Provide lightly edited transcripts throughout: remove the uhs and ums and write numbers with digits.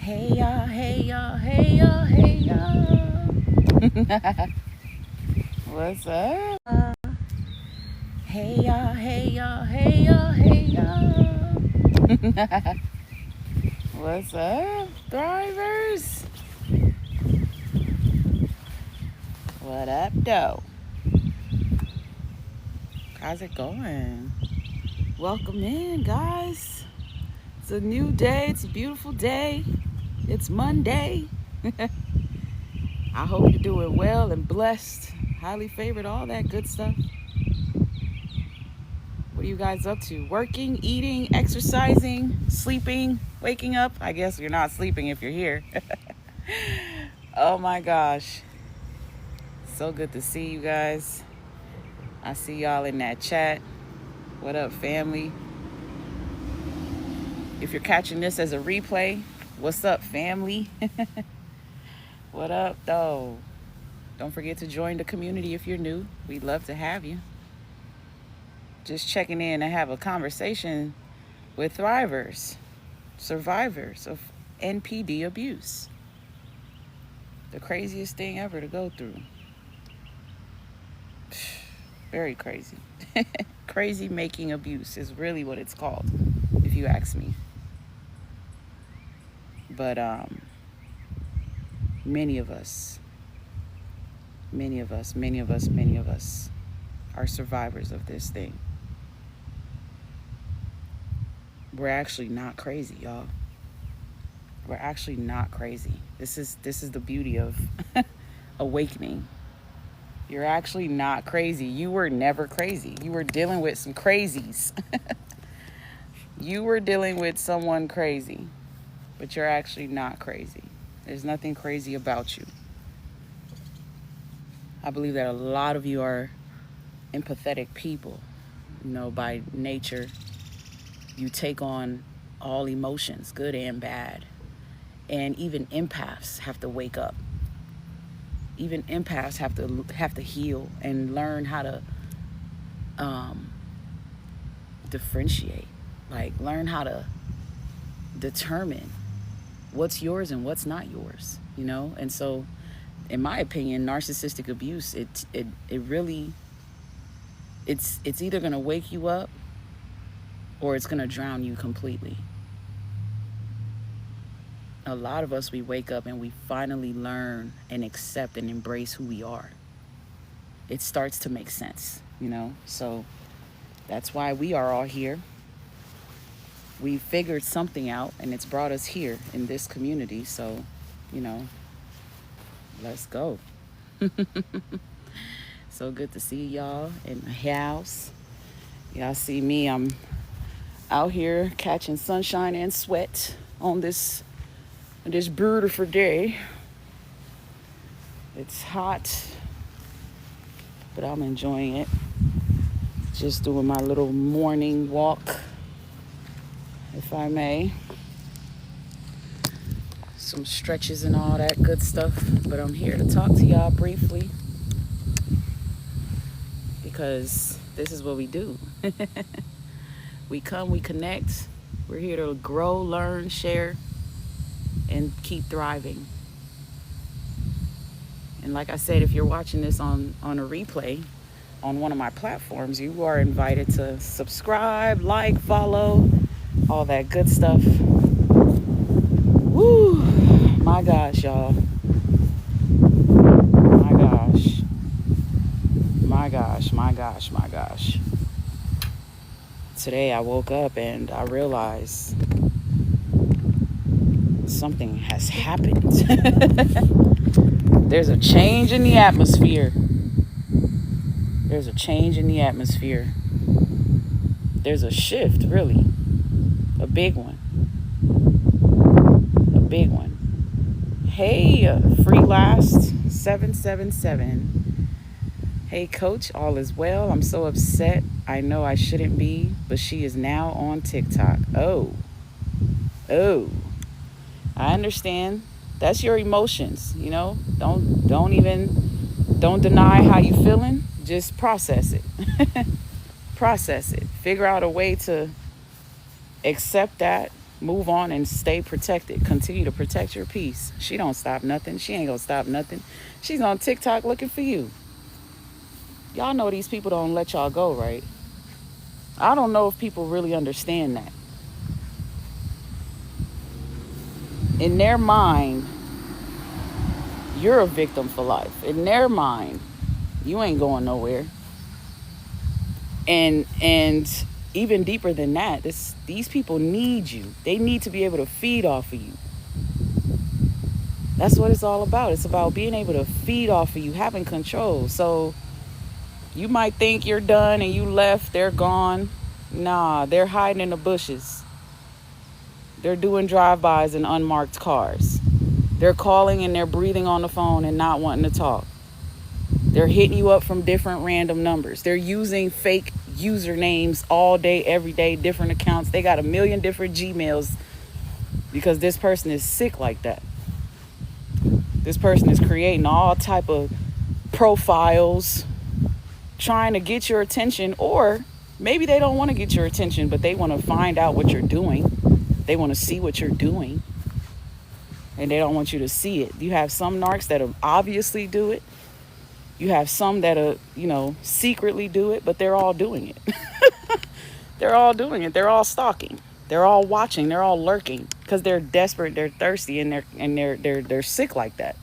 Hey y'all, hey y'all, hey y'all, hey y'all. What's up? Hey y'all, hey y'all, hey y'all, hey y'all. What's up, Thrivers? What up, though? How's it going? Welcome in, guys. It's a new day. It's a beautiful day. It's Monday. I hope you're doing well and blessed, highly favored, all that good stuff. What are you guys up to? Working, eating, exercising, sleeping, waking up? I guess you're not sleeping if you're here. Oh my gosh. So good to see you guys. I see y'all in that chat. What up, family? If you're catching this as a replay, what's up, family? What up, though? Don't forget to join the community if you're new. We'd love to have you. Just checking in to have a conversation with thrivers, survivors of NPD abuse. The craziest thing ever to go through. Very crazy. Crazy making abuse is really what it's called, if you ask me. But many of us are survivors of this thing. We're actually not crazy, y'all. We're actually not crazy. This is the beauty of awakening. You're actually not crazy. You were never crazy. You were dealing with some crazies. You were dealing with someone crazy, but you're actually not crazy. There's nothing crazy about you. I believe that a lot of you are empathetic people. You know, by nature, you take on all emotions, good and bad. And even empaths have to wake up. Even empaths have to heal and learn how to differentiate. Like, learn how to determine what's yours and what's not yours, you know? And so, in my opinion, narcissistic abuse, it really, it's either gonna wake you up or it's gonna drown you completely. A lot of us, we wake up and we finally learn and accept and embrace who we are. It starts to make sense, you know? So that's why we are all here. We figured something out and it's brought us here in this community. So, you know, let's go. So good to see y'all in the house. Y'all see me, I'm out here catching sunshine and sweat on this beautiful day. It's hot, but I'm enjoying it. Just doing my little morning walk, if I may. Some stretches and all that good stuff. But I'm here to talk to y'all briefly because this is what we do. We come, we connect. We're here to grow, learn, share, and keep thriving. And like I said, if you're watching this on a replay on one of my platforms, you are invited to subscribe, like, follow, all that good stuff. Woo! My gosh, y'all. My gosh. My gosh, my gosh, my gosh. Today I woke up and I realized something has happened. There's a change in the atmosphere. There's a change in the atmosphere. There's a shift, really. A big one. A big one. Hey, Free Last 777. Hey, Coach, all is well. I'm so upset. I know I shouldn't be, but she is now on TikTok. Oh. I understand. That's your emotions, you know. Don't deny how you feeling. Just process it. Process it. Figure out a way to accept that Move on and stay protected. Continue to protect your peace. She don't stop nothing. She ain't gonna stop nothing. She's on TikTok looking for you. Y'all know these people don't let y'all go, right? I don't know if people really understand that. In their mind, you're a victim for life. In their mind, you ain't going nowhere. And even deeper than that, these people need you. They need to be able to feed off of you. That's what it's all about. It's about being able to feed off of you, having control. So you might think you're done and you left, they're gone. Nah, they're hiding in the bushes. They're doing drive-bys in unmarked cars. They're calling and they're breathing on the phone and not wanting to talk. They're hitting you up from different random numbers. They're using fake usernames all day, every day, different accounts. They got a million different Gmails because this person is sick like that. This person is creating all type of profiles, trying to get your attention, or maybe they don't want to get your attention, but they want to find out what you're doing. They want to see what you're doing, and they don't want you to see it. You have some narcs that'll obviously do it. You have some that'll, secretly do it, but they're all doing it. They're all doing it. They're all stalking. They're all watching. They're all lurking because they're desperate. They're thirsty, and they're sick like that.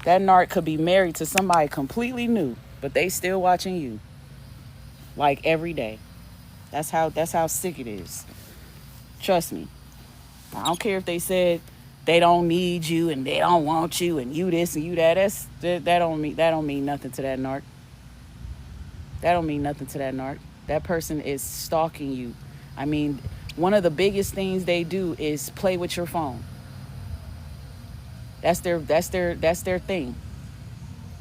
That narc could be married to somebody completely new, but they still watching you, like every day. That's how sick it is. Trust me. I don't care if they said they don't need you and they don't want you and you this and you that. That don't mean nothing to that narc. That don't mean nothing to that narc. That person is stalking you. I mean, one of the biggest things they do is play with your phone. That's their thing.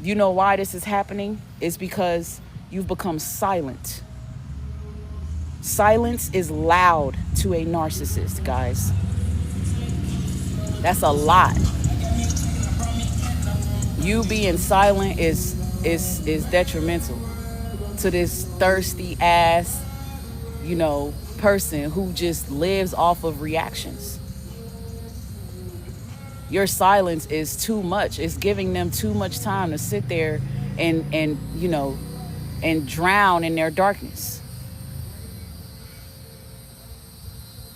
You know why this is happening? It's because you've become silent. Silence is loud to a narcissist, guys. That's a lot. You being silent is detrimental to this thirsty ass, person who just lives off of reactions. Your silence is too much. It's giving them too much time to sit there and drown in their darkness.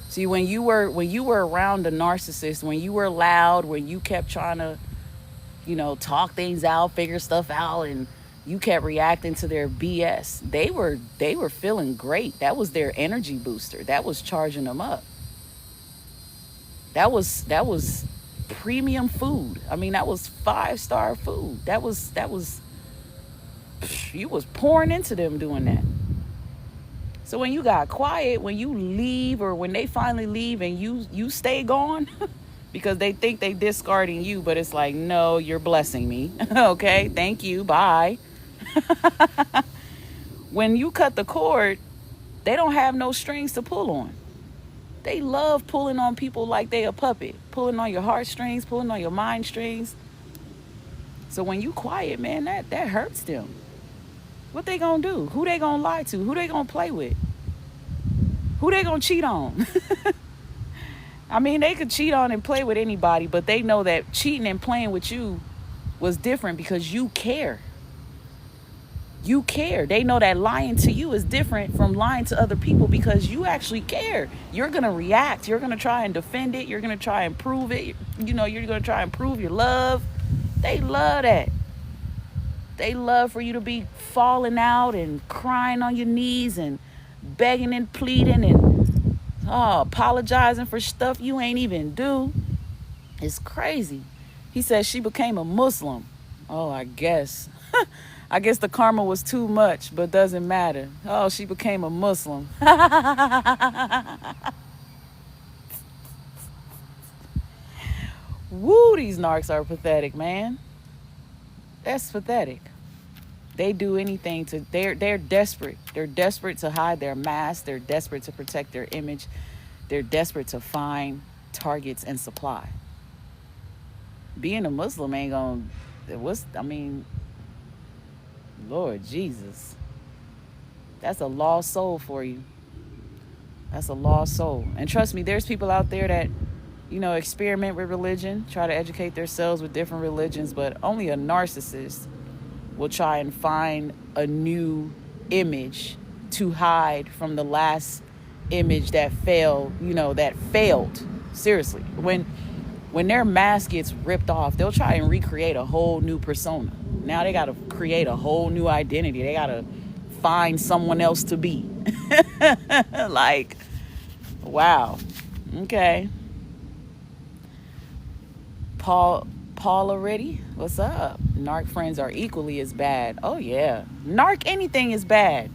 See, when you were around a narcissist, when you were loud, when you kept trying to, talk things out, figure stuff out, and you kept reacting to their BS, they were feeling great. That was their energy booster. That was charging them up. That was premium food. I mean, that was 5-star food. That was you was pouring into them doing that. So when you got quiet, when you leave, or when they finally leave and you stay gone because they think they discarding you, but it's like, no, you're blessing me. Okay, thank you, bye. When you cut the cord, they don't have no strings to pull on. They love pulling on people like they a puppet, pulling on your heartstrings, pulling on your mind strings. So when you quiet, man, that hurts them. What they gonna do? Who they gonna lie to? Who they gonna play with? Who they gonna cheat on? I mean, they could cheat on and play with anybody, but they know that cheating and playing with you was different because you care. You care. They know that lying to you is different from lying to other people because you actually care. You're gonna react. You're gonna try and defend it. You're gonna try and prove it. You're gonna try and prove your love. They love that. They love for you to be falling out and crying on your knees and begging and pleading and apologizing for stuff you ain't even do. It's crazy. He says she became a Muslim. Oh, I guess. I guess the karma was too much, but doesn't matter. Oh, she became a Muslim. Woo, these narcs are pathetic, man. That's pathetic. They do anything they're desperate. They're desperate to hide their mask. They're desperate to protect their image. They're desperate to find targets and supply. Being a Muslim ain't Lord Jesus. That's a lost soul for you. That's a lost soul. And trust me, there's people out there that, experiment with religion, try to educate themselves with different religions, but only a narcissist will try and find a new image to hide from the last image that failed, that failed. Seriously. When their mask gets ripped off, they'll try and recreate a whole new persona. Now they got to create a whole new identity. They got to find someone else to be. Like, wow. Okay. Paula Reddy, what's up? Narc friends are equally as bad. Oh yeah. Narc anything is bad.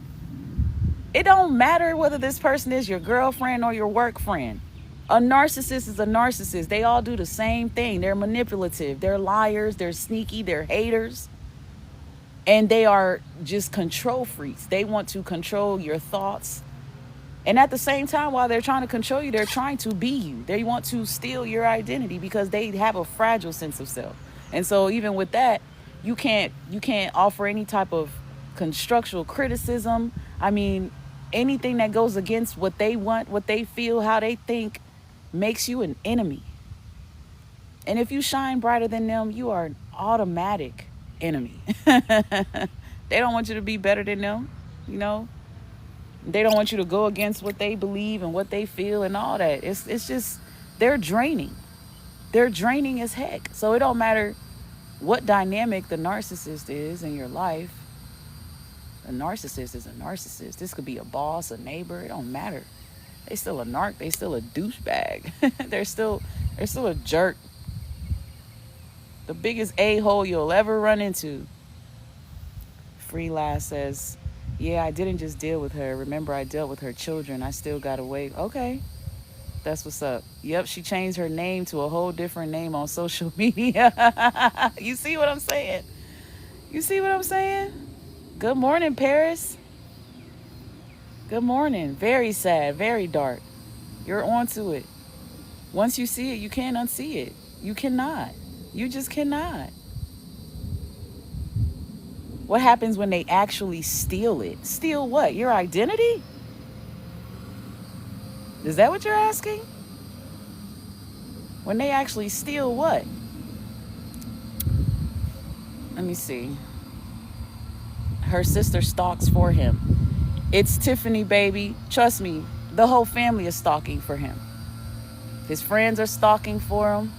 It don't matter whether this person is your girlfriend or your work friend. A narcissist is a narcissist. They all do the same thing. They're manipulative. They're liars. They're sneaky. They're haters. And they are just control freaks. They want to control your thoughts. And at the same time, while they're trying to control you, they're trying to be you. They want to steal your identity because they have a fragile sense of self. And so even with that, you can't offer any type of constructive criticism. I mean, anything that goes against what they want, what they feel, how they think, makes you an enemy. And if you shine brighter than them, you are an automatic enemy. They don't want you to be better than them, They don't want you to go against what they believe and what they feel and all that. It's just, they're draining. They're draining as heck. So it don't matter what dynamic the narcissist is in your life. A narcissist is a narcissist. This could be a boss, a neighbor. It don't matter. They still a narc. They still a douchebag. They're still a jerk. The biggest a-hole you'll ever run into. Free Lass says, yeah, I didn't just deal with her. Remember, I dealt with her children. I still got away. Okay. That's what's up. Yep, she changed her name to a whole different name on social media. You see what I'm saying? Good morning, Paris. Good morning. Very sad, very dark. You're onto it. Once you see it, you can't unsee it. You cannot. You just cannot. What happens when they actually steal it? Steal what? Your identity? Is that what you're asking? When they actually steal what? Let me see. Her sister stalks for him. It's Tiffany, baby. Trust me, the whole family is stalking for him. His friends are stalking for him.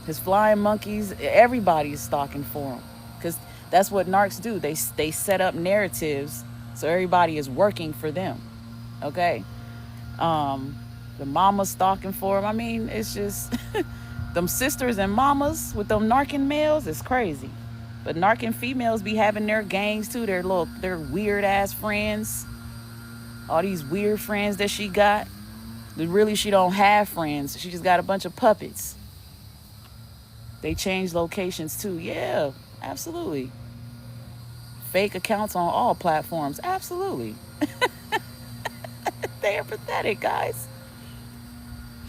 His flying monkeys, everybody is stalking for him. Because that's what narcs do. They set up narratives so everybody is working for them. Okay? The mama's stalking for him. I mean, it's just them sisters and mamas with them narking males is crazy. But narking females be having their gangs too. Their weird ass friends. All these weird friends that she got. Really, she don't have friends. She just got a bunch of puppets. They change locations too. Yeah, absolutely. Fake accounts on all platforms. Absolutely. They are pathetic, guys.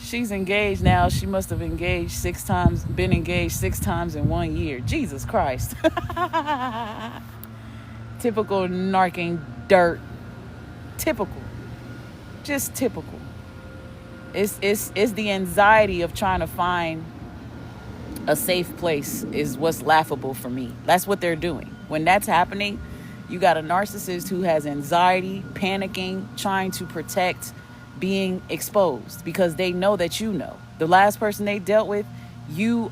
She's engaged now. She must have been engaged 6 times in 1 year. Jesus Christ. Typical narking dirt. Typical. Just typical. It's the anxiety of trying to find a safe place is what's laughable for me. That's what they're doing. When that's happening, you got a narcissist who has anxiety, panicking, trying to protect being exposed because they know that you know. The last person they dealt with, you're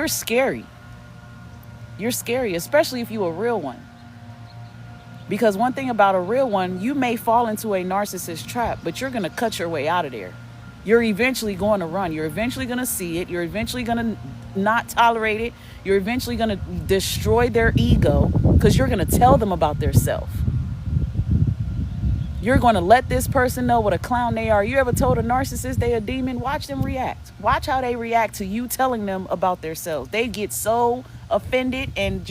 scary. You're scary, especially if you're a real one. Because one thing about a real one, you may fall into a narcissist trap, but you're going to cut your way out of there. You're eventually going to run. You're eventually going to see it. You're eventually going to not tolerate it. You're eventually going to destroy their ego because you're going to tell them about their self. You're going to let this person know what a clown they are. You ever told a narcissist they a demon? Watch them react. Watch how they react to you telling them about themselves. They get so offended and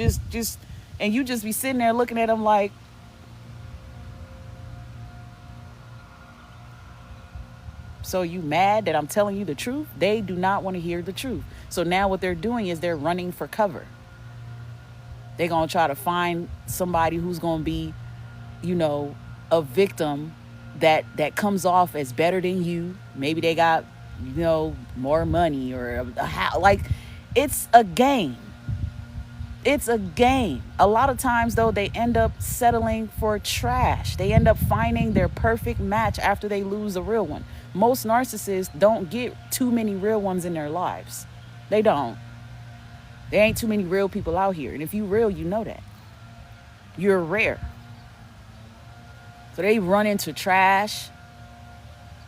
and you just be sitting there looking at them like, so you mad that I'm telling you the truth? They do not want to hear the truth. So now what they're doing is they're running for cover. They're going to try to find somebody who's going to be you know, a victim that comes off as better than you. Maybe they got, you know, more money or a house. Like, it's a game. It's a game. A lot of times, though, they end up settling for trash. They end up finding their perfect match after they lose a real one. Most narcissists don't get too many real ones in their lives. They don't. There ain't too many real people out here. And if you real, you know that. You're rare. So they run into trash.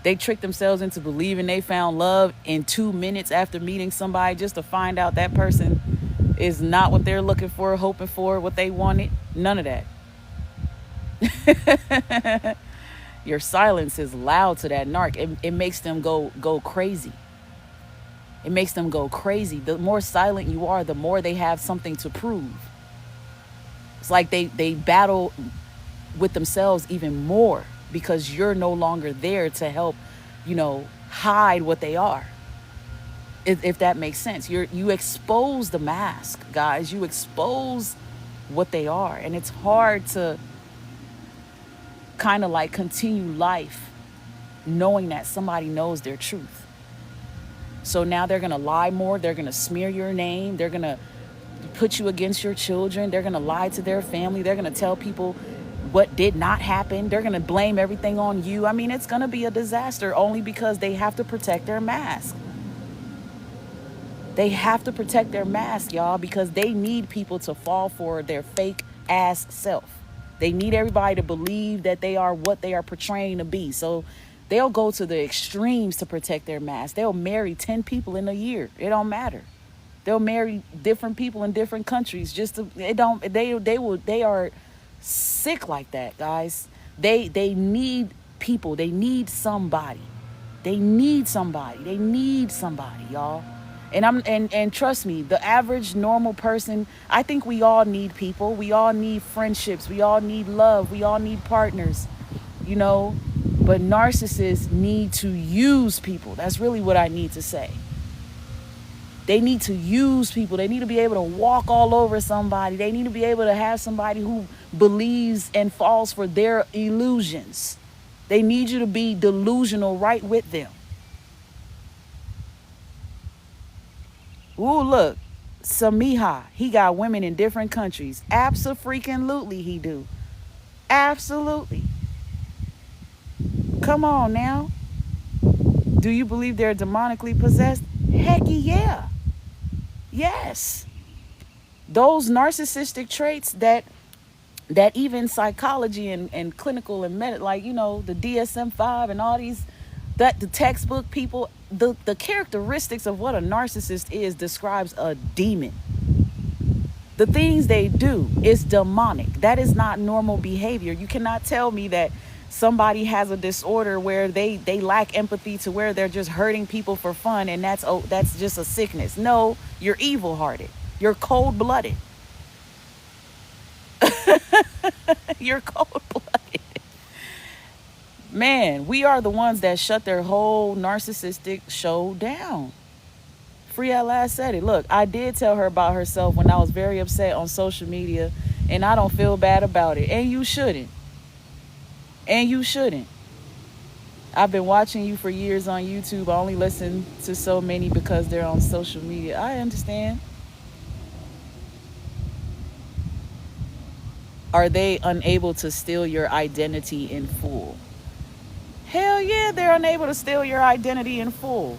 They trick themselves into believing they found love in 2 minutes after meeting somebody, just to find out that person is not what they're looking for, hoping for, what they wanted. None of that. Your silence is loud to that narc. It makes them go crazy. It makes them go crazy. The more silent you are, the more they have something to prove. It's like they battle with themselves even more because you're no longer there to help, you know, hide what they are. If that makes sense. You expose the mask, guys. You expose what they are. And it's hard to kind of like continue life knowing that somebody knows their truth. So now they're going to lie more. They're going to smear your name. They're going to put you against your children. They're going to lie to their family. They're going to tell people what did not happen. They're going to blame everything on you. I mean, it's going to be a disaster only because they have to protect their mask. They have to protect their mask, y'all, because they need people to fall for their fake ass self. They need everybody to believe that they are what they are portraying to be. So they'll go to the extremes to protect their mask. They'll marry 10 people in a year. It don't matter. They'll marry different people in different countries just to, they are sick like that, guys. They need people. They need somebody. They need somebody. They need somebody, y'all. And trust me, the average normal person, I think we all need people. We all need friendships. We all need love. We all need partners, you know. But narcissists need to use people. That's really what I need to say. They need to use people. They need to be able to walk all over somebody. They need to be able to have somebody who believes and falls for their illusions. They need you to be delusional right with them. Ooh, look, Samiha, he got women in different countries. Abso-freaking-lutely he do. Absolutely. Come on now. Do you believe they're demonically possessed? Heck yeah. Yes. Those narcissistic traits that even psychology and clinical and like, you know, the DSM-5 and all these, that the textbook people, the characteristics of what a narcissist is describes a demon. The things they do is demonic. That is not normal behavior. You cannot tell me that somebody has a disorder where they lack empathy to where they're just hurting people for fun and that's just a sickness. No, you're evil-hearted. You're cold-blooded. You're cold-blooded. Man, we are the ones that shut their whole narcissistic show down. Free at last said it. Look, I did tell her about herself when I was very upset on social media, and I don't feel bad about it. And you shouldn't. And you shouldn't. I've been watching you for years on YouTube. I only listen to so many because they're on social media. I understand. Are they unable to steal your identity in full? Hell yeah, they're unable to steal your identity in full.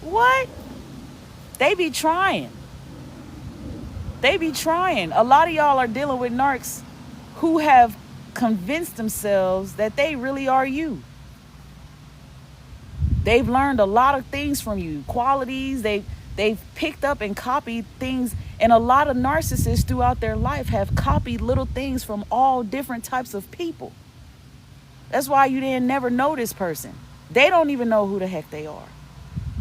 What? They be trying. They be trying. A lot of y'all are dealing with narcs who have convinced themselves that they really are you. They've learned a lot of things from you, qualities. They've picked up and copied things. And a lot of narcissists throughout their life have copied little things from all different types of people. That's why you didn't never know this person. They don't even know who the heck they are.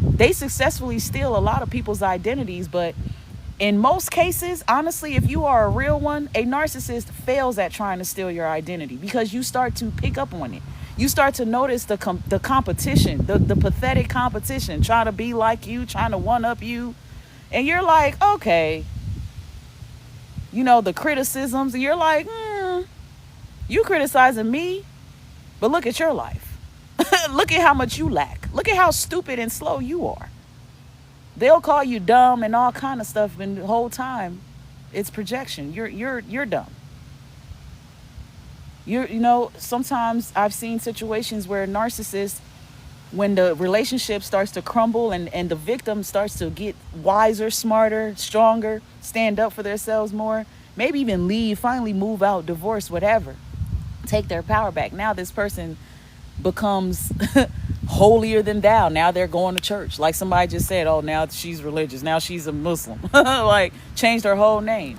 They successfully steal a lot of people's identities, but in most cases, honestly, if you are a real one, a narcissist fails at trying to steal your identity because you start to pick up on it. You start to notice the competition, the pathetic competition, trying to be like you, trying to one-up you. And you're like, okay, you know, the criticisms, and you're like, You criticizing me, but look at your life. Look at how much you lack. Look at how stupid and slow you are. They'll call you dumb and all kind of stuff, and the whole time it's projection. You're dumb. Sometimes I've seen situations where narcissists, when the relationship starts to crumble and the victim starts to get wiser, smarter, stronger, stand up for themselves more, maybe even leave, finally move out, divorce, whatever, take their power back. Now this person becomes holier than thou. Now they're going to church. Like somebody just said, oh, now she's religious. Now she's a Muslim. Like changed her whole name.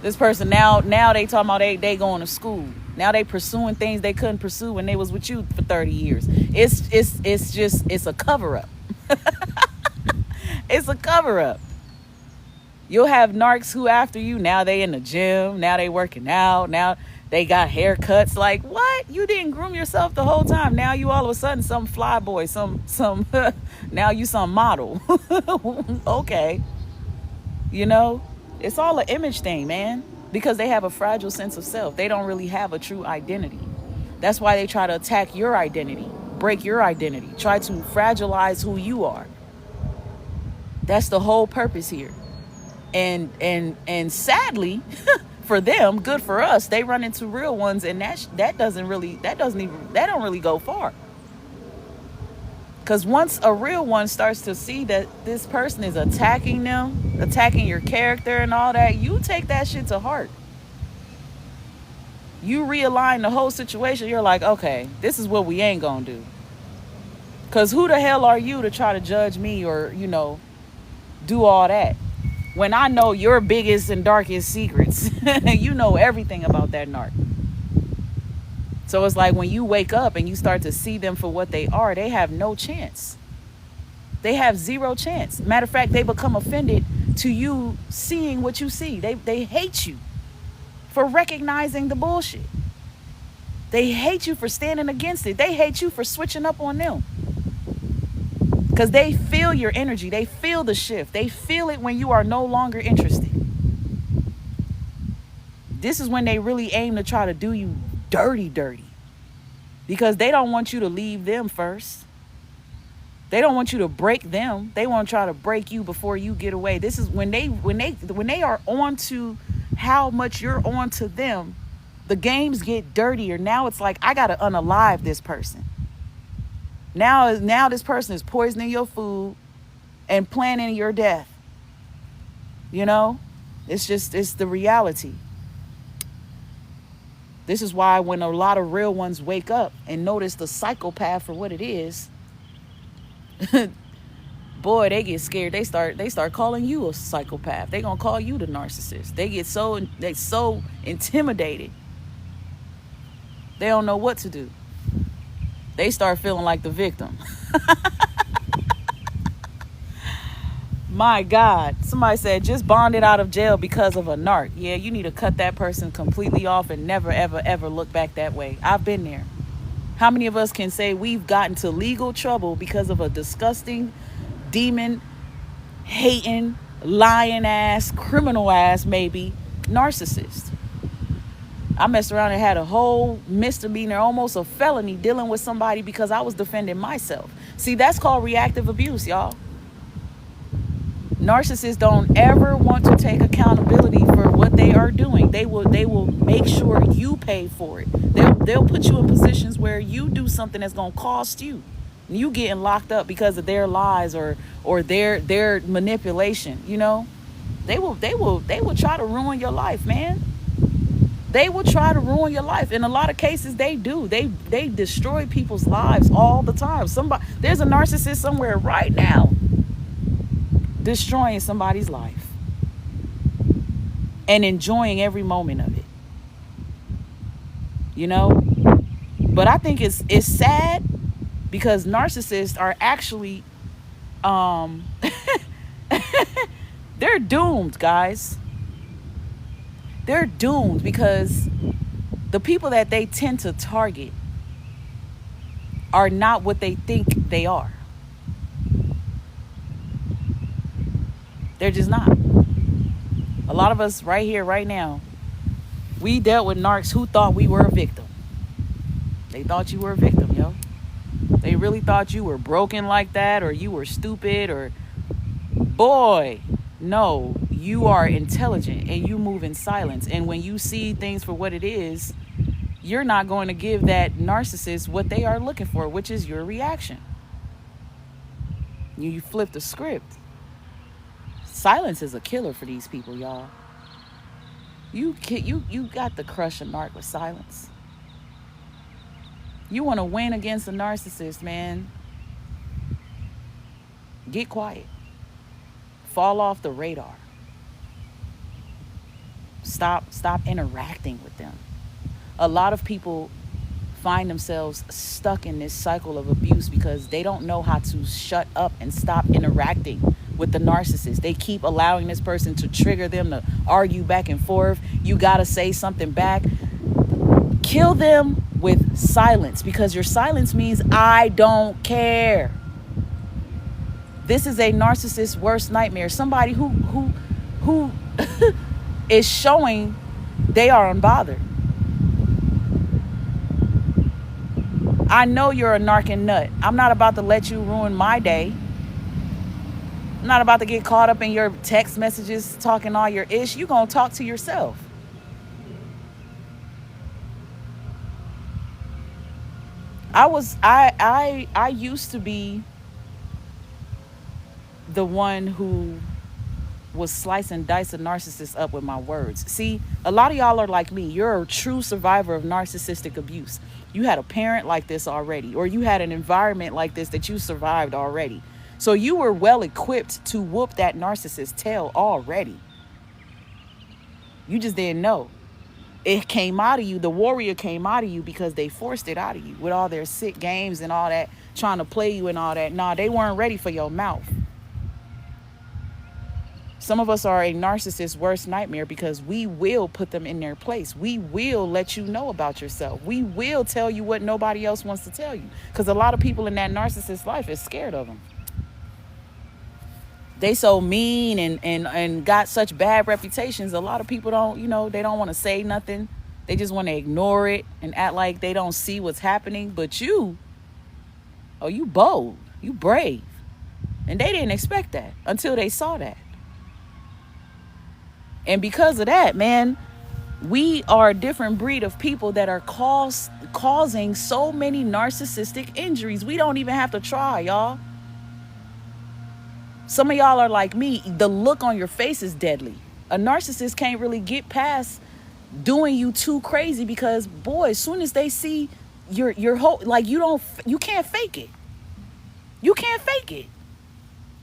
This person now they talking about they going to school. Now they pursuing things they couldn't pursue when they was with you for 30 years. It's a cover up. It's a cover up. You'll have narcs who after you, now they in the gym, now they working out, now they got haircuts. Like, what? You didn't groom yourself the whole time. Now you all of a sudden some fly boy, some now you some model. Okay. It's all an image thing, man. Because they have a fragile sense of self. They don't really have a true identity. That's why they try to attack your identity, break your identity, try to fragilize who you are. That's the whole purpose here. And sadly, for them, good for us, they run into real ones, and that don't really go far. Because once a real one starts to see that this person is attacking them, attacking your character and all that, you take that shit to heart. You realign the whole situation. You're like, okay, this is what we ain't gonna do. Because who the hell are you to try to judge me or, do all that? When I know your biggest and darkest secrets, you know everything about that narc. So it's like when you wake up and you start to see them for what they are, they have no chance. They have zero chance. Matter of fact, they become offended to you seeing what you see. They hate you for recognizing the bullshit. They hate you for standing against it. They hate you for switching up on them. Because they feel your energy. They feel the shift. They feel it when you are no longer interested. This is when they really aim to try to do you dirty. Because they don't want you to leave them first. They don't want you to break them. They want to try to break you before you get away. This is when they are on to how much you're on to them, the games get dirtier. Now it's like, I got to unalive this person. Now this person is poisoning your food and planning your death. It's the reality. This is why when a lot of real ones wake up and notice the psychopath for what it is, boy, they get scared. They start calling you a psychopath. They gonna call you the narcissist. They get so intimidated. They don't know what to do. They start feeling like the victim. My God. Somebody said just bonded out of jail because of a narc. Yeah, you need to cut that person completely off and never, ever, ever look back that way. I've been there. How many of us can say we've gotten to legal trouble because of a disgusting, demon, hating, lying ass, criminal ass, maybe, narcissist? I messed around and had a whole misdemeanor, almost a felony, dealing with somebody because I was defending myself. See, that's called reactive abuse, y'all. Narcissists don't ever want to take accountability for what they are doing. They will make sure you pay for it. They'll put you in positions where you do something that's gonna cost you. You getting locked up because of their lies or their manipulation. They will try to ruin your life, man. They will try to ruin your life. In a lot of cases, they do. They destroy people's lives all the time. There's a narcissist somewhere right now destroying somebody's life and enjoying every moment of it. But I think it's sad because narcissists are actually they're doomed, guys. They're doomed because the people that they tend to target are not what they think they are. They're just not. A lot of us right here, right now, we dealt with narcs who thought we were a victim. They thought you were a victim, yo. They really thought you were broken like that, or you were stupid, or boy, no, you are intelligent and you move in silence. And when you see things for what it is, you're not going to give that narcissist what they are looking for, which is your reaction. You flip the script. Silence is a killer for these people, y'all. You got to crush a narc with silence. You want to win against a narcissist, man. Get quiet. Fall off the radar. Stop interacting with them. A lot of people find themselves stuck in this cycle of abuse because they don't know how to shut up and stop interacting with the narcissist. They keep allowing this person to trigger them to argue back and forth. You got to say something back. Kill them with silence, because your silence means I don't care. This is a narcissist's worst nightmare. Somebody who is showing they are unbothered. I know you're a narc nut. I'm not about to let you ruin my day. I'm not about to get caught up in your text messages talking all your ish. You're going to talk to yourself. I used to be the one who was slice and dice a narcissist up with my words. See, a lot of y'all are like me. You're a true survivor of narcissistic abuse. You had a parent like this already, or you had an environment like this that you survived already. So you were well equipped to whoop that narcissist's tail already. You just didn't know. It came out of you. The warrior came out of you because they forced it out of you with all their sick games and all that, trying to play you and all that. Nah, they weren't ready for your mouth. Some of us are a narcissist's worst nightmare because we will put them in their place. We will let you know about yourself. We will tell you what nobody else wants to tell you, because a lot of people in that narcissist's life is scared of them. They so mean and got such bad reputations. A lot of people don't, they don't want to say nothing. They just want to ignore it and act like they don't see what's happening. But you bold, you brave. And they didn't expect that until they saw that. And because of that, man, we are a different breed of people that are causing so many narcissistic injuries. We don't even have to try, y'all. Some of y'all are like me. The look on your face is deadly. A narcissist can't really get past doing you too crazy because, boy, as soon as they see your whole, like, you can't fake it. You can't fake it.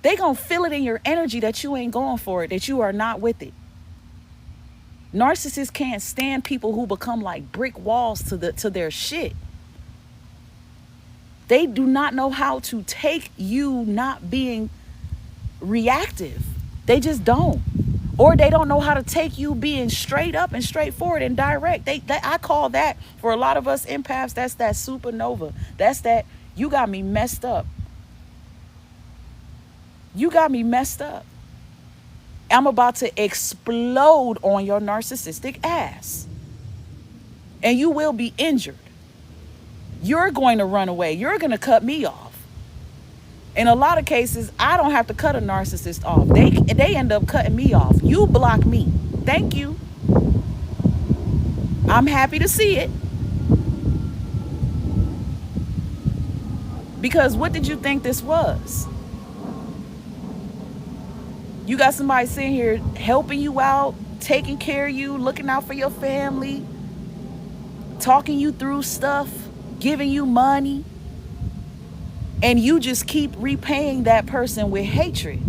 They gonna feel it in your energy that you ain't going for it, that you are not with it. Narcissists can't stand people who become like brick walls to their shit. They do not know how to take you not being reactive. They just don't. Or they don't know how to take you being straight up and straightforward and direct. I call that, for a lot of us empaths, that's that supernova. That's that, you got me messed up. You got me messed up. I'm about to explode on your narcissistic ass. And you will be injured. You're going to run away. You're going to cut me off. In a lot of cases, I don't have to cut a narcissist off. They end up cutting me off. You block me. Thank you. I'm happy to see it. Because what did you think this was? You got somebody sitting here helping you out, taking care of you, looking out for your family, talking you through stuff, giving you money. And you just keep repaying that person with hatred,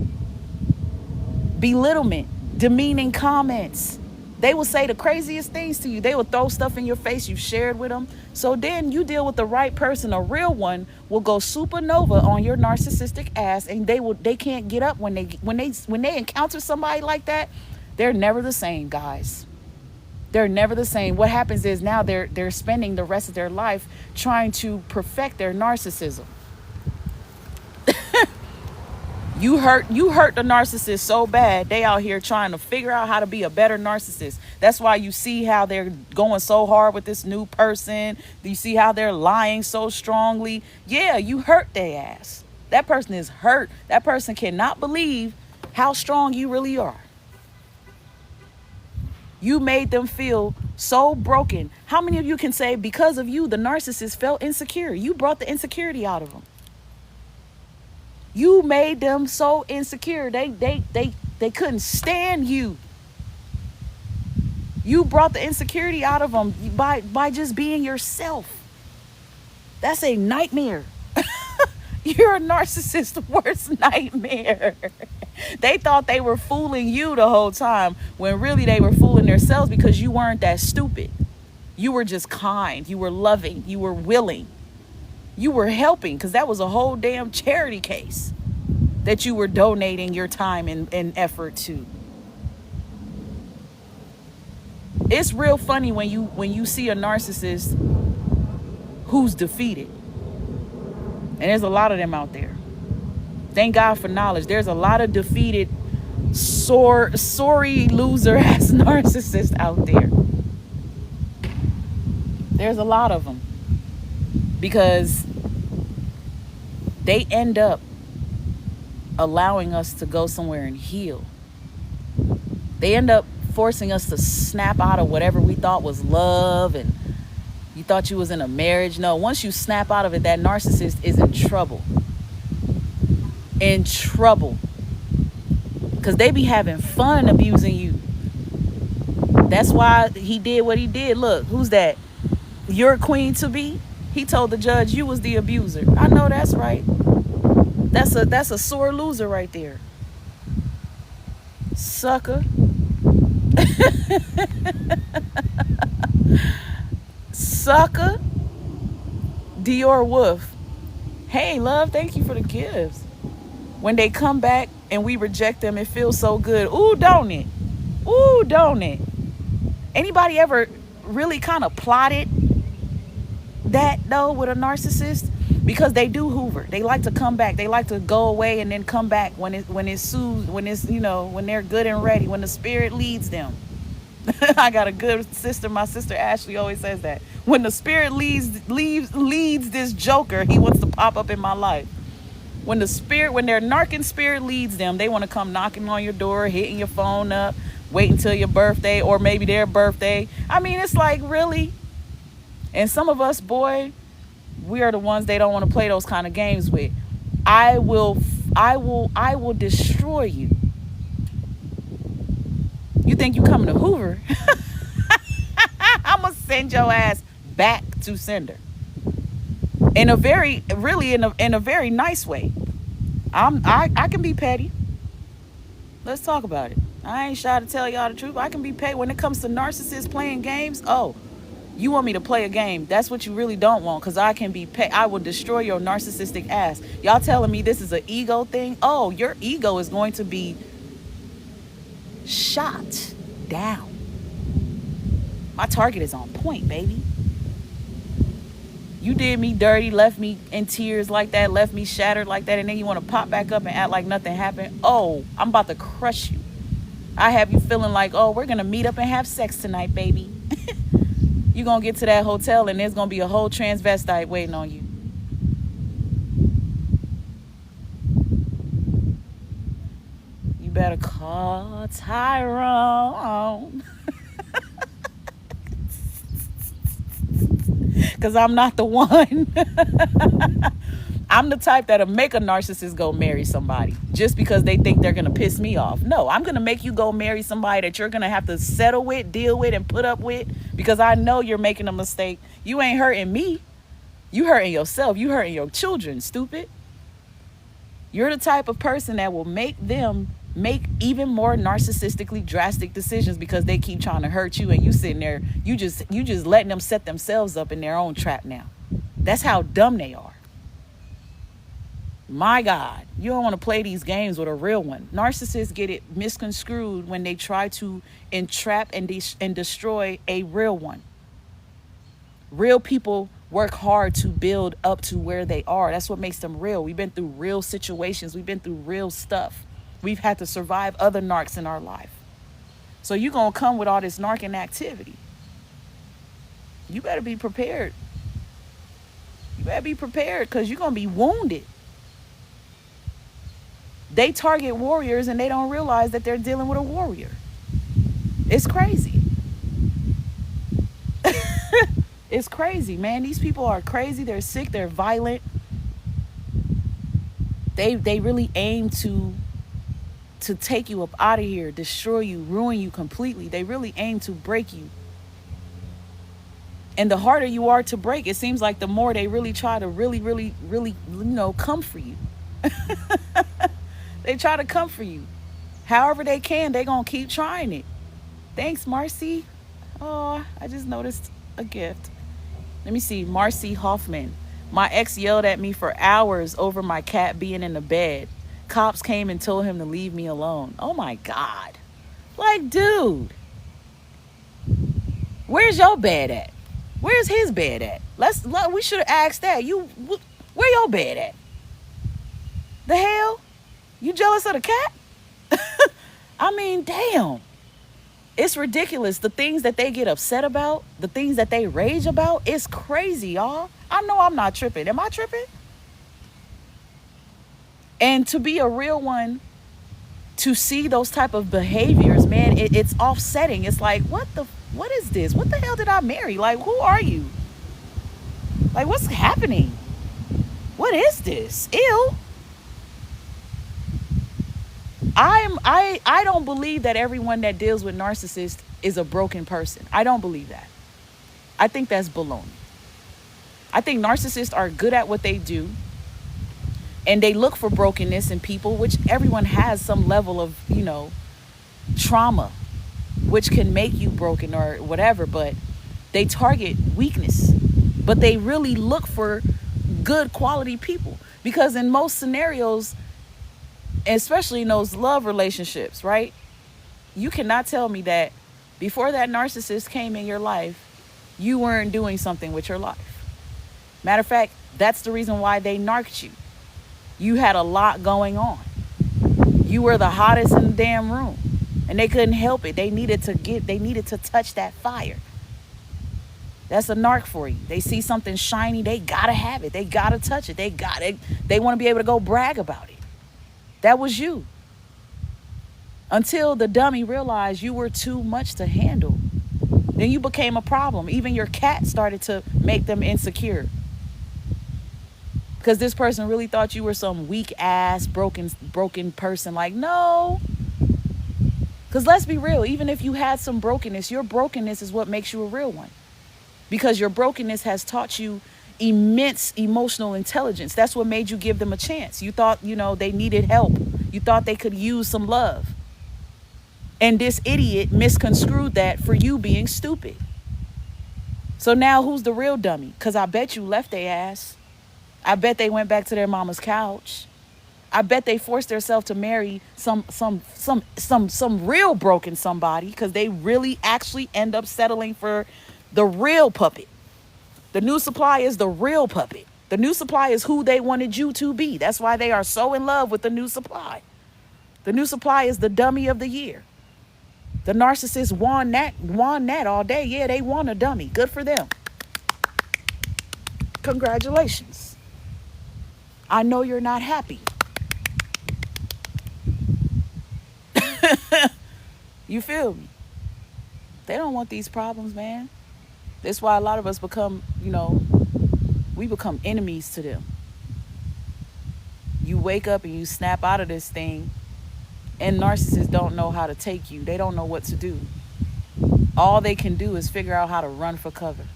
belittlement, demeaning comments. They will say the craziest things to you. They will throw stuff in your face you shared with them. So then you deal with the right person. A real one will go supernova on your narcissistic ass, and they can't get up when they encounter somebody like that. They're never the same, guys. They're never the same. What happens is now they're spending the rest of their life trying to perfect their narcissism. You hurt the narcissist so bad, they out here trying to figure out how to be a better narcissist. That's why you see how they're going so hard with this new person. You see how they're lying so strongly. Yeah, you hurt their ass. That person is hurt. That person cannot believe how strong you really are. You made them feel so broken. How many of you can say because of you, the narcissist felt insecure? You brought the insecurity out of them. You made them so insecure. They couldn't stand you. You brought the insecurity out of them by just being yourself. That's a nightmare. You're a narcissist's worst nightmare. They thought they were fooling you the whole time when really they were fooling themselves because you weren't that stupid. You were just kind. You were loving. You were willing. You were helping, because that was a whole damn charity case that you were donating your time and effort to. It's real funny when you see a narcissist who's defeated. And there's a lot of them out there. Thank God for knowledge. There's a lot of defeated, sorry loser ass narcissists out there. There's a lot of them. Because they end up allowing us to go somewhere and heal. They end up forcing us to snap out of whatever we thought was love, and you thought you was in a marriage. No, once you snap out of it, that narcissist is in trouble. In trouble. Because they be having fun abusing you. That's why he did what he did. Look, who's that? Your queen to be? He told the judge you was the abuser. I know that's right. That's a sore loser right there. Sucker. Sucker. Dior Wolf. Hey, love, thank you for the gifts. When they come back and we reject them, it feels so good. Ooh, don't it? Ooh, don't it? Anybody ever really kind of plotted that though with a narcissist? Because they do hoover. They like to come back. They like to go away and then come back when they're good and ready, when the spirit leads them. I got a good sister. My sister Ashley always says that. When the spirit leads this joker, he wants to pop up in my life. When their narking spirit leads them, they want to come knocking on your door, hitting your phone up, wait until your birthday or maybe their birthday. I mean, it's like, really? And some of us, boy, we are the ones they don't want to play those kind of games with. I will destroy you. You think you coming to Hoover? I'm gonna send your ass back to sender. In a very nice way. I can be petty. Let's talk about it. I ain't shy to tell y'all the truth. I can be petty when it comes to narcissists playing games. Oh, you want me to play a game? That's what you really don't want, because I can be I will destroy your narcissistic ass. Y'all telling me this is an ego thing? Oh, your ego is going to be shot down. My target is on point, baby. You did me dirty, left me in tears like that, left me shattered like that, and then you want to pop back up and act like nothing happened? Oh, I'm about to crush you. I have you feeling like, oh, we're going to meet up and have sex tonight, baby. You're going to get to that hotel and there's going to be a whole transvestite waiting on you. You better call Tyrone. Because I'm not the one. I'm the type that'll make a narcissist go marry somebody just because they think they're going to piss me off. No, I'm going to make you go marry somebody that you're going to have to settle with, deal with, and put up with, because I know you're making a mistake. You ain't hurting me. You hurting yourself. You hurting your children, stupid. You're the type of person that will make them make even more narcissistically drastic decisions because they keep trying to hurt you, and you sitting there, you just letting them set themselves up in their own trap now. That's how dumb they are. My God, you don't want to play these games with a real one. Narcissists get it misconstrued when they try to entrap and destroy a real one. Real people work hard to build up to where they are. That's what makes them real. We've been through real situations. We've been through real stuff. We've had to survive other narcs in our life. So you're going to come with all this narking activity. You better be prepared. You better be prepared because you're going to be wounded. They target warriors and they don't realize that they're dealing with a warrior. It's crazy. It's crazy, man. These people are crazy. They're sick. They're violent. They really aim to take you up out of here, destroy you, ruin you completely. They really aim to break you. And the harder you are to break, it seems like the more they really try to really, come for you. They try to come for you. However they can, they're going to keep trying it. Thanks, Marcy. Oh, I just noticed a gift. Let me see. Marcy Hoffman. My ex yelled at me for hours over my cat being in the bed. Cops came and told him to leave me alone. Oh my God. Like, dude. Where's your bed at? Where's his bed at? We should have asked that. Where your bed at? The hell? You jealous of the cat? I mean, damn. It's ridiculous. The things that they get upset about, the things that they rage about, it's crazy, y'all. I know I'm not tripping. Am I tripping? And to be a real one, to see those type of behaviors, man, it's offsetting. It's like, what is this? What the hell did I marry? Like, who are you? Like, what's happening? What is this? Ew. I don't believe that everyone that deals with narcissists is a broken person. I don't believe that. I think that's baloney. I think narcissists are good at what they do. And they look for brokenness in people, which everyone has some level of, trauma, which can make you broken or whatever. But they target weakness. But they really look for good quality people. Because in most scenarios, especially in those love relationships, right? You cannot tell me that before that narcissist came in your life, you weren't doing something with your life. Matter of fact, that's the reason why they narked you. You had a lot going on. You were the hottest in the damn room. And they couldn't help it. They needed to touch that fire. That's a narc for you. They see something shiny, they gotta have it. They gotta touch it. They want to be able to go brag about it. That was you. Until the dummy realized you were too much to handle. Then you became a problem. Even your cat started to make them insecure. Because this person really thought you were some weak ass, broken person. Like, no. Because let's be real. Even if you had some brokenness, your brokenness is what makes you a real one. Because your brokenness has taught you immense emotional intelligence. That's what made you give them a chance. You thought, they needed help. You thought they could use some love. And this idiot misconstrued that for you being stupid. So now who's the real dummy? Because I bet you left their ass. I bet they went back to their mama's couch. I bet they forced themselves to marry some real broken somebody because they really actually end up settling for the real puppet. The new supply is the real puppet. The new supply is who they wanted you to be. That's why they are so in love with the new supply. The new supply is the dummy of the year. The narcissist won that all day. Yeah, they won a dummy. Good for them. Congratulations. I know you're not happy. You feel me? They don't want these problems, man. That's why a lot of us become, we become enemies to them. You wake up and you snap out of this thing, and narcissists don't know how to take you. They don't know what to do. All they can do is figure out how to run for cover.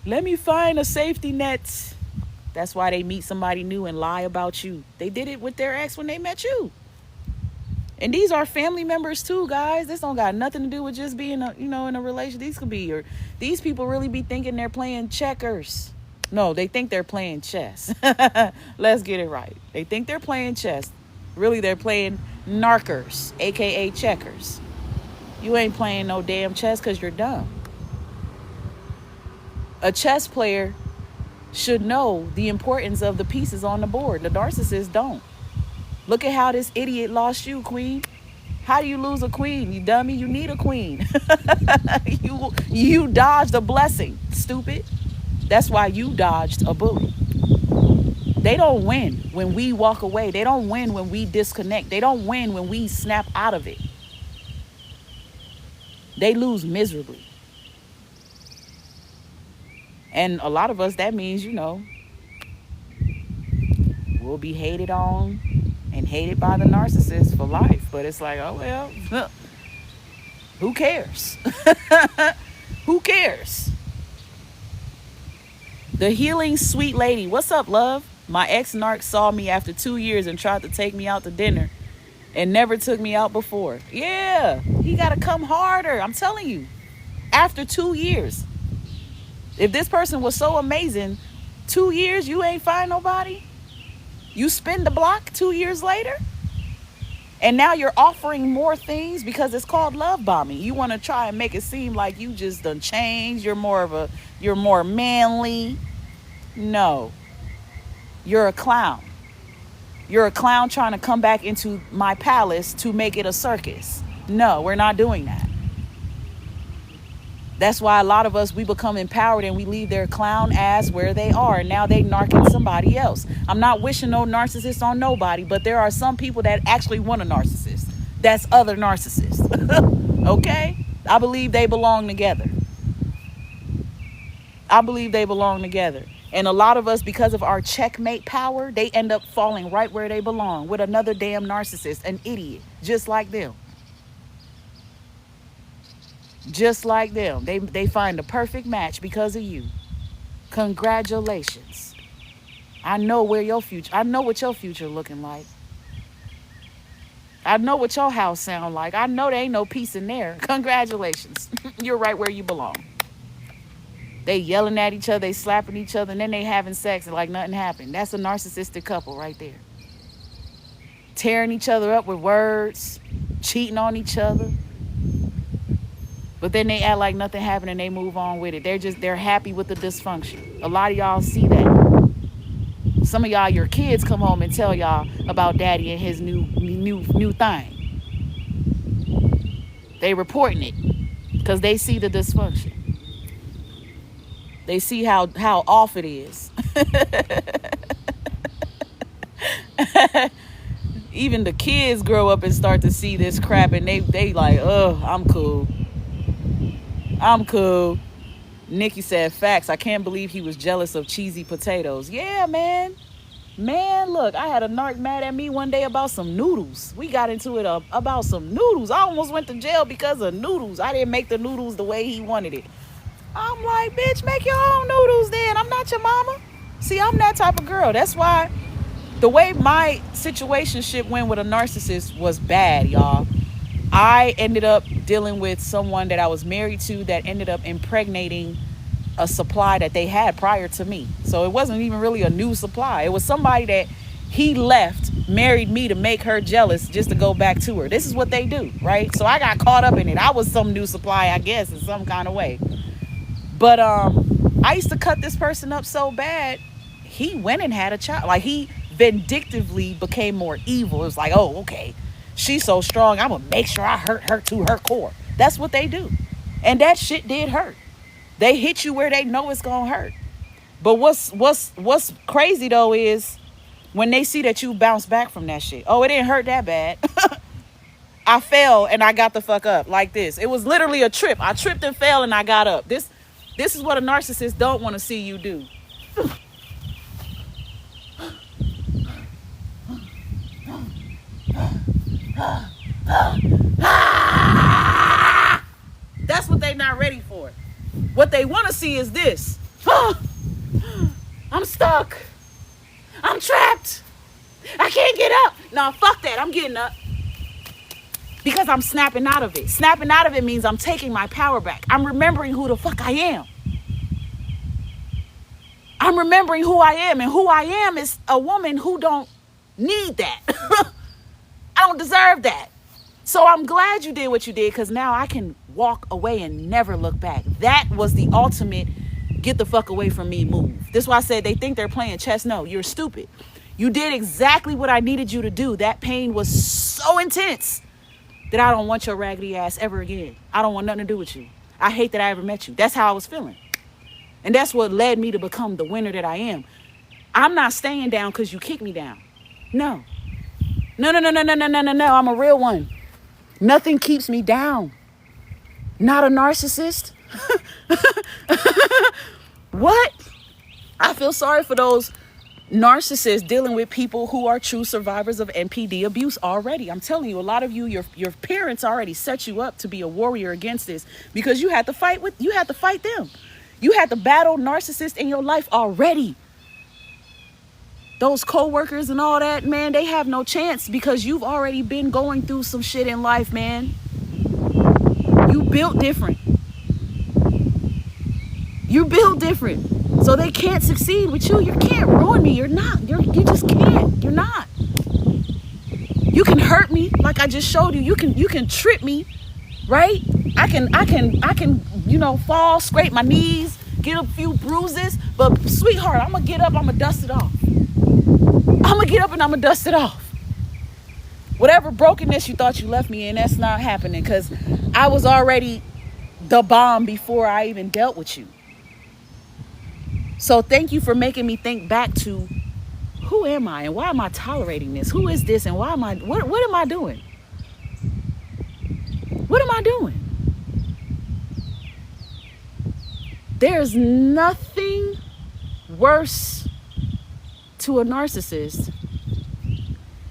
Let me find a safety net. That's why they meet somebody new and lie about you. They did it with their ex when they met you. And these are family members too, guys. This don't got nothing to do with just being, in a relationship. These people really be thinking they're playing checkers. No, they think they're playing chess. Let's get it right. They think they're playing chess. Really, they're playing narkers, aka checkers. You ain't playing no damn chess because you're dumb. A chess player should know the importance of the pieces on the board. The narcissist don't. Look at how this idiot lost you, queen. How do you lose a queen, you dummy? You need a queen. you dodged a blessing, stupid. That's why you dodged a bully. They don't win when we walk away. They don't win when we disconnect. They don't win when we snap out of it. They lose miserably. And a lot of us, that means, we'll be hated on and hated by the narcissist for life. But it's like, oh, well, who cares? Who cares? The healing sweet lady. What's up, love? My ex-narc saw me after 2 years and tried to take me out to dinner and never took me out before. Yeah, he got to come harder. I'm telling you. After 2 years. If this person was so amazing, 2 years, you ain't find nobody? You spin the block 2 years later? And now you're offering more things because it's called love bombing. You want to try and make it seem like you just done changed. You're more manly. No. You're a clown. You're a clown trying to come back into my palace to make it a circus. No, we're not doing that. That's why a lot of us, we become empowered and we leave their clown ass where they are. And now they narking somebody else. I'm not wishing no narcissist on nobody, but there are some people that actually want a narcissist. That's other narcissists. Okay? I believe they belong together. I believe they belong together. And a lot of us, because of our checkmate power, they end up falling right where they belong with another damn narcissist, an idiot, just like them. Just like them. They find the perfect match because of you. Congratulations. I know what your future looking like. I know what your house sound like. I know there ain't no peace in there. Congratulations. You're right where you belong. They yelling at each other, they slapping each other, and then they having sex and like nothing happened. That's a narcissistic couple right there. Tearing each other up with words, cheating on each other. But then they act like nothing happened and they move on with it. They're happy with the dysfunction. A lot of y'all see that. Some of y'all, your kids come home and tell y'all about daddy and his new thing. They reporting it because they see the dysfunction. They see how off it is. Even the kids grow up and start to see this crap and they like, I'm cool. I'm cool. Nikki said, facts. I can't believe he was jealous of cheesy potatoes. Yeah, man. Man, look, I had a narc mad at me one day about some noodles. We got into it about some noodles. I almost went to jail because of noodles. I didn't make the noodles the way he wanted it. I'm like, bitch, make your own noodles then. I'm not your mama. See, I'm that type of girl. That's why the way my situationship went with a narcissist was bad, y'all. I ended up dealing with someone that I was married to that ended up impregnating a supply that they had prior to me. So it wasn't even really a new supply. It was somebody that he left, married me to make her jealous just to go back to her. This is what they do, right? So I got caught up in it. I was some new supply, I guess, in some kind of way. But I used to cut this person up so bad, he went and had a child. Like, he vindictively became more evil. It was like, oh, okay, she's so strong, I'm gonna make sure I hurt her to her core. That's what they do. And that shit did hurt. They hit you where they know it's gonna hurt. But what's crazy though is when they see that you bounce back from that shit. Oh, it didn't hurt that bad. I fell and I got the fuck up like this. It was literally a trip. I tripped and fell and I got up. This is what a narcissist don't want to see you do. That's what they not ready for. What they want to see is this. I'm stuck. I'm trapped. I can't get up. No, fuck that. I'm getting up. Because I'm snapping out of it. Snapping out of it means I'm taking my power back. I'm remembering who the fuck I am. I'm remembering who I am. And who I am is a woman who don't need that. I don't deserve that. So I'm glad you did what you did, because now I can walk away and never look back. That was the ultimate get the fuck away from me move. This is why I said they think they're playing chess. No, you're stupid. You did exactly what I needed you to do. That pain was so intense that I don't want your raggedy ass ever again. I don't want nothing to do with you. I hate that I ever met you. That's how I was feeling. And that's what led me to become the winner that I am. I'm not staying down because you kicked me down. No. No. I'm a real one. Nothing keeps me down. Not a narcissist. What? I feel sorry for those narcissists dealing with people who are true survivors of NPD abuse already. I'm telling you, a lot of you, your parents already set you up to be a warrior against this because you had to fight them. You had to battle narcissists in your life already. Those co-workers and all that, man, they have no chance because you've already been going through some shit in life, man. You built different. You built different. So they can't succeed with you. You can't ruin me. You're not. You just can't. You're not. You can hurt me like I just showed you. You can trip me, right? I can, fall, scrape my knees, get a few bruises, but sweetheart, I'm gonna get up, I'm gonna dust it off. I'm gonna get up and I'm gonna dust it off. Whatever brokenness you thought you left me in, that's not happening because I was already the bomb before I even dealt with you. So thank you for making me think back to who am I and why am I tolerating this? Who is this and why am I, what am I doing? What am I doing? There's nothing worse to a narcissist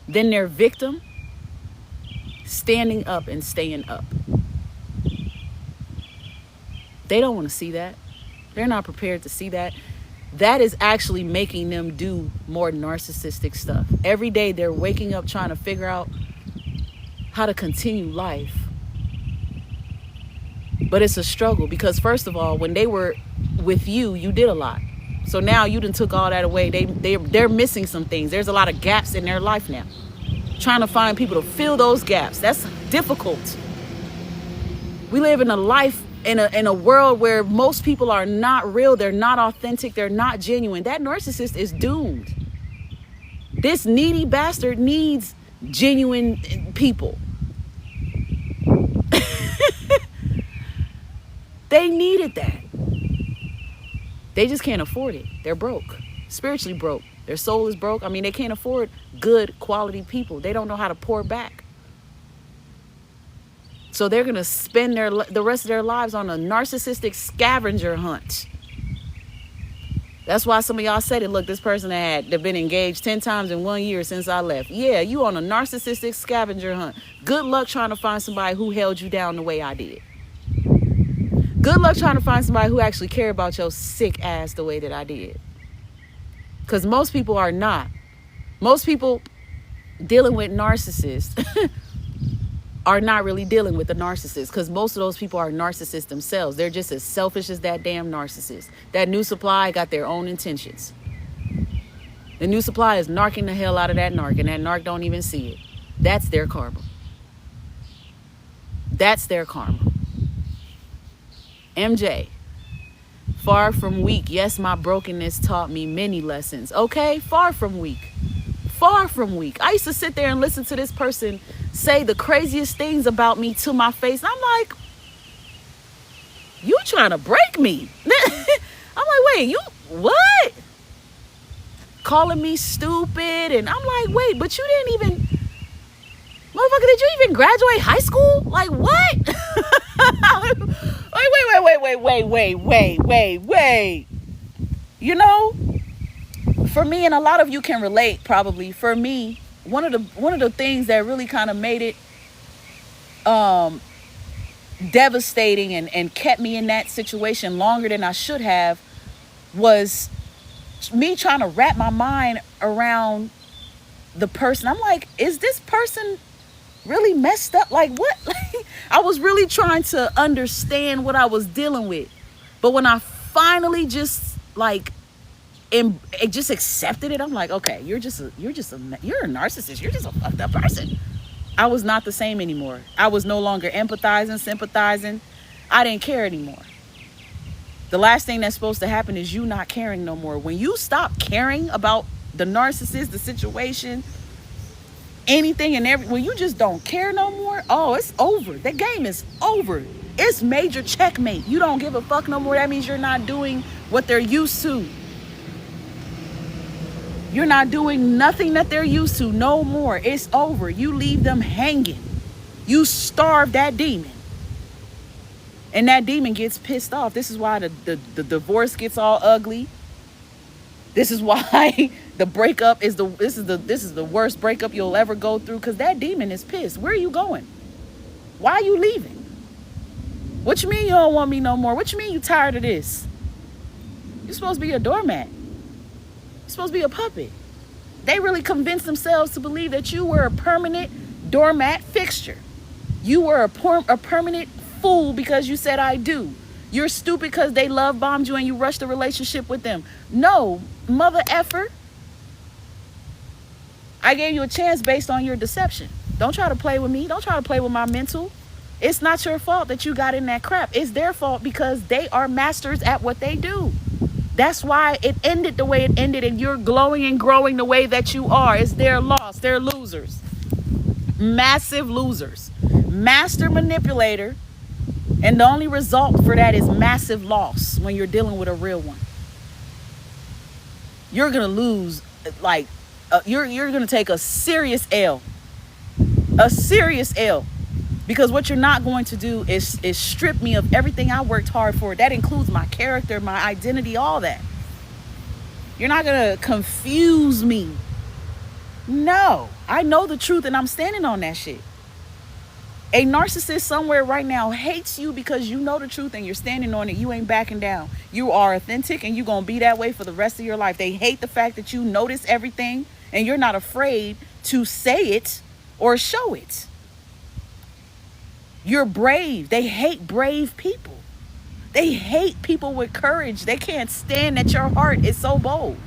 than their victim standing up and staying up. They don't want to see that. They're not prepared to see that. That is actually making them do more narcissistic stuff. Every day they're waking up trying to figure out how to continue life. But it's a struggle because first of all, when they were with you, you did a lot. So now you done took all that away. They're missing some things. There's a lot of gaps in their life now. Trying to find people to fill those gaps. That's difficult. We live in a life in a world where most people are not real. They're not authentic. They're not genuine. That narcissist is doomed. This needy bastard needs genuine people. They needed that. They just can't afford it. They're broke, spiritually broke. Their soul is broke. I mean, they can't afford good quality people. They don't know how to pour back. So they're going to spend the rest of their lives on a narcissistic scavenger hunt. That's why some of y'all said it. Look, this person they've been engaged 10 times in 1 year since I left. Yeah, you on a narcissistic scavenger hunt. Good luck trying to find somebody who held you down the way I did. Good luck trying to find somebody who actually cared about your sick ass the way that I did. Because most people are not. Most people dealing with narcissists are not really dealing with the narcissist because most of those people are narcissists themselves. They're just as selfish as that damn narcissist. That new supply got their own intentions. The new supply is narking the hell out of that narc, and that narc don't even see it. That's their karma. That's their karma. MJ, far from weak. Yes, my brokenness taught me many lessons. Okay, far from weak. Far from weak. I used to sit there and listen to this person say the craziest things about me to my face. And I'm like, you trying to break me. I'm like, wait, you, what? Calling me stupid. And I'm like, wait, but you didn't even, motherfucker, did you even graduate high school? Like, what? Wait. You know, for me, and a lot of you can relate probably, for me, one of the things that really kind of made it devastating and kept me in that situation longer than I should have was me trying to wrap my mind around the person. I'm like, is this person really messed up? Like, what? I was really trying to understand what I was dealing with. But when I finally just just accepted it, I'm like, okay, you're a narcissist. You're just a fucked up person. I was not the same anymore. I was no longer empathizing, sympathizing. I didn't care anymore. The last thing that's supposed to happen is you not caring no more. When you stop caring about the narcissist, the situation, anything and every, when you just don't care no more, oh, it's over. The game is over. It's major checkmate. You don't give a fuck no more. That means you're not doing what they're used to. You're not doing nothing that they're used to no more. It's over. You leave them hanging. You starve that demon. And that demon gets pissed off. This is why the divorce gets all ugly. This is why the breakup is this is the worst breakup you'll ever go through, because that demon is pissed. Where are you going? Why are you leaving? What you mean you don't want me no more? What you mean you tired of this? You're supposed to be a doormat. You're supposed to be a puppet. They really convinced themselves to believe that you were a permanent doormat fixture. You were a permanent fool because you said I do. You're stupid because they love bombed you and you rushed the relationship with them. No, mother effer. I gave you a chance based on your deception. Don't try to play with me. Don't try to play with my mental. It's not your fault that you got in that crap. It's their fault because they are masters at what they do. That's why it ended the way it ended, and you're glowing and growing the way that you are. It's their loss. They're losers. Massive losers. Master manipulator. And the only result for that is massive loss when you're dealing with a real one. You're going to lose, like, you're going to take a serious L. A serious L. Because what you're not going to do is strip me of everything I worked hard for. That includes my character, my identity, all that. You're not going to confuse me. No. I know the truth and I'm standing on that shit. A narcissist somewhere right now hates you because you know the truth and you're standing on it. You ain't backing down. You are authentic and you're going to be that way for the rest of your life. They hate the fact that you notice everything and you're not afraid to say it or show it. You're brave. They hate brave people. They hate people with courage. They can't stand that your heart is so bold.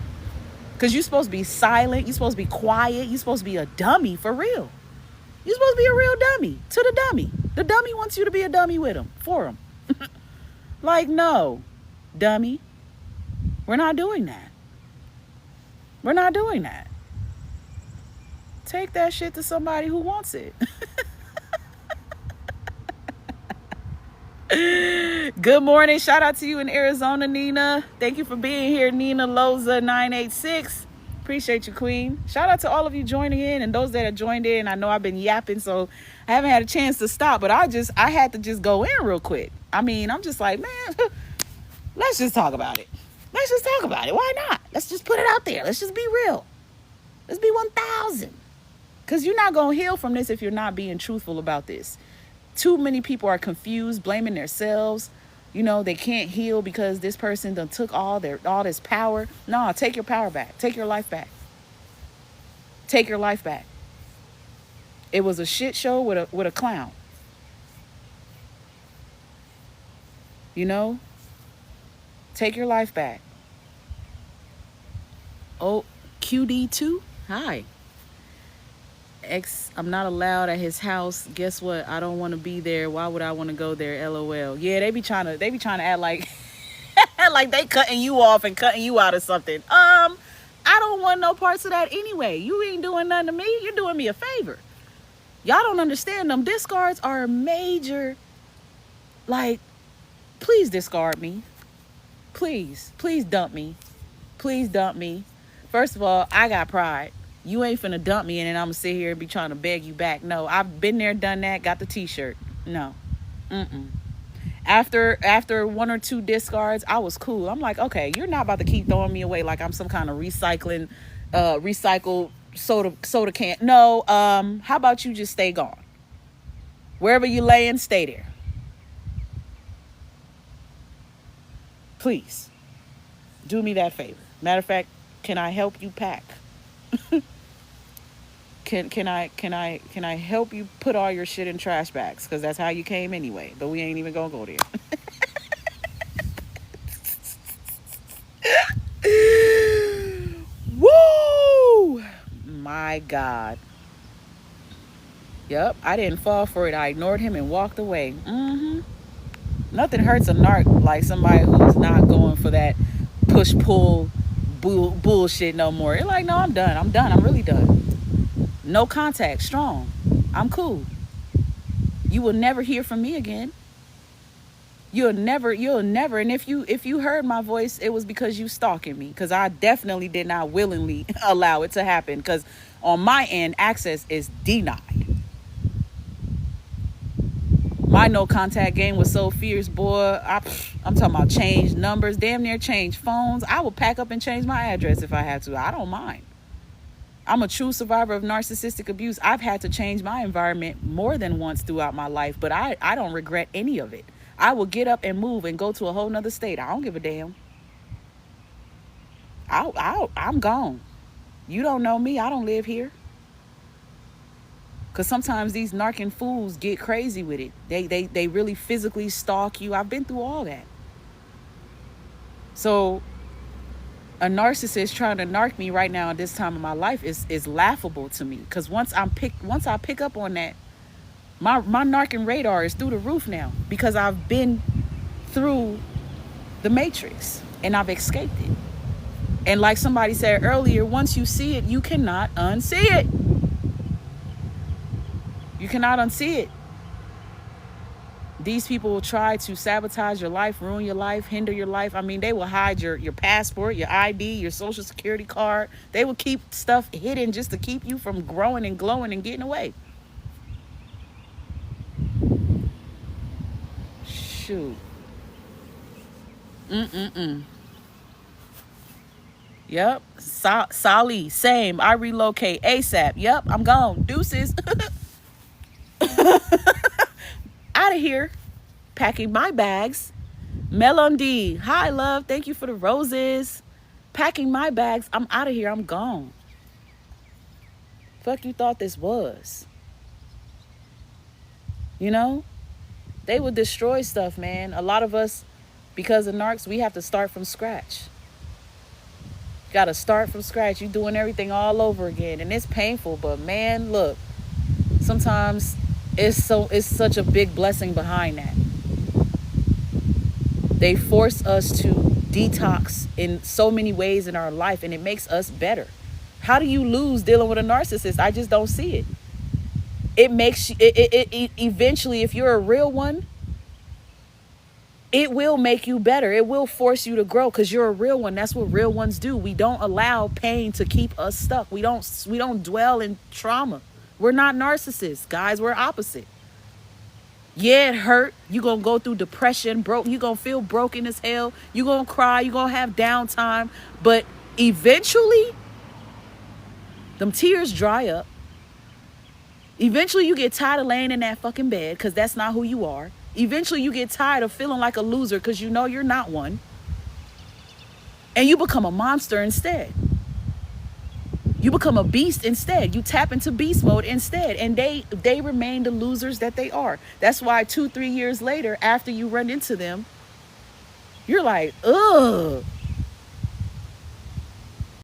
Because you're supposed to be silent. You're supposed to be quiet. You're supposed to be a dummy for real. You're supposed to be a real dummy to the dummy. The dummy wants you to be a dummy with him, for him. Like, no, dummy. We're not doing that. We're not doing that. Take that shit to somebody who wants it. Good morning. Shout out to you in Arizona, Nina. Thank you for being here, Nina Loza 986. Appreciate you, Queen. Shout out to all of you joining in and those that have joined in. I know I've been yapping, so I haven't had a chance to stop, but I had to just go in real quick. I mean, I'm just like, man, let's just talk about it. Let's just talk about it. Why not? Let's just put it out there. Let's just be real. Let's be 1,000. Because you're not going to heal from this if you're not being truthful about this. Too many people are confused, blaming themselves. You know, they can't heal because this person done took all this power. No, take your power back. Take your life back. Take your life back. It was a shit show with a clown. You know? Take your life back. Oh, QD2? Hi. I'm not allowed at his house. Guess what? I don't want to be there. Why would I want to go there? LOL. Yeah, they be trying to act like like they cutting you off and cutting you out of something. I don't want no parts of that anyway. You ain't doing nothing to me. You're doing me a favor. Y'all don't understand, them discards are a major, like, please discard me. Please dump me. Please dump me. First of all, I got pride. You ain't finna dump me and then I'm gonna sit here and be trying to beg you back. No, I've been there, done that, got the t-shirt. No. After one or two discards, I was cool. I'm like, okay, you're not about to keep throwing me away like I'm some kind of recycled soda can. No, how about you just stay gone? Wherever you laying, stay there. Please. Do me that favor. Matter of fact, can I help you pack? Can I help you put all your shit in trash bags? Because that's how you came anyway. But we ain't even gonna go there. Woo! My God. Yep, I didn't fall for it. I ignored him and walked away. Nothing hurts a narc like somebody who's not going for that push pull bullshit no more. You're like, no, I'm done. I'm really done. No contact, strong. I'm cool. You will never hear from me again. You'll never. And if you heard my voice, it was because you stalking me. Because I definitely did not willingly allow it to happen. Because on my end, access is denied. My no contact game was so fierce, boy. I'm talking about change numbers, damn near change phones. I will pack up and change my address if I had to. I don't mind. I'm a true survivor of narcissistic abuse. I've had to change my environment more than once throughout my life, but I don't regret any of it. I will get up and move and go to a whole nother state. I don't give a damn. I'm gone. You don't know me. I don't live here. Because sometimes these narking fools get crazy with it. They really physically stalk you. I've been through all that. So a narcissist trying to narc me right now at this time of my life is laughable to me. Because once I pick up on that, my narking radar is through the roof now. Because I've been through the matrix and I've escaped it. And like somebody said earlier, once you see it, you cannot unsee it. You cannot unsee it. These people will try to sabotage your life, ruin your life, hinder your life. I mean, they will hide your passport, your ID, your social security card. They will keep stuff hidden just to keep you from growing and glowing and getting away. Shoot. Yep. Sally, same. I relocate ASAP. Yep, I'm gone. Deuces. Out of here. Packing my bags. Melon D, hi love, thank you for the roses. Packing my bags. I'm out of here. I'm gone. Fuck you thought this was? You know, they would destroy stuff, man. A lot of us, because of narcs, we have to start from scratch. Got to start from scratch. You doing everything all over again, and it's painful. But man, look, sometimes it's such a big blessing behind that. They force us to detox in so many ways in our life, and it makes us better. How do you lose dealing with a narcissist? I just don't see it. It makes you, it eventually, if you're a real one, it will make you better. It will force you to grow because you're a real one. That's what real ones do. We don't allow pain to keep us stuck. We don't dwell in trauma. We're not narcissists, guys. We're opposite. Yeah, it hurt. You're going to go through depression, you're going to feel broken as hell. You're going to cry. You're going to have downtime. But eventually, them tears dry up. Eventually, you get tired of laying in that fucking bed because that's not who you are. Eventually, you get tired of feeling like a loser because you know you're not one. And you become a monster instead. You become a beast instead. You tap into beast mode instead. And they remain the losers that they are. That's why 2-3 years later, after you run into them, you're like, ugh.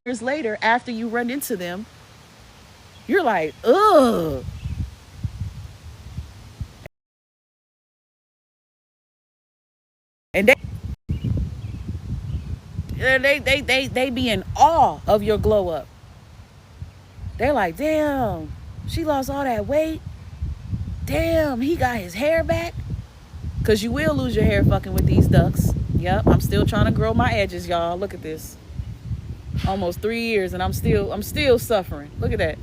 Years later, after you run into them, you're like, ugh. And they be in awe of your glow up. They're like, damn, she lost all that weight. Damn, he got his hair back. Because you will lose your hair fucking with these ducks. Yep, I'm still trying to grow my edges, y'all. Look at this. Almost 3 years and I'm still suffering. Look at that.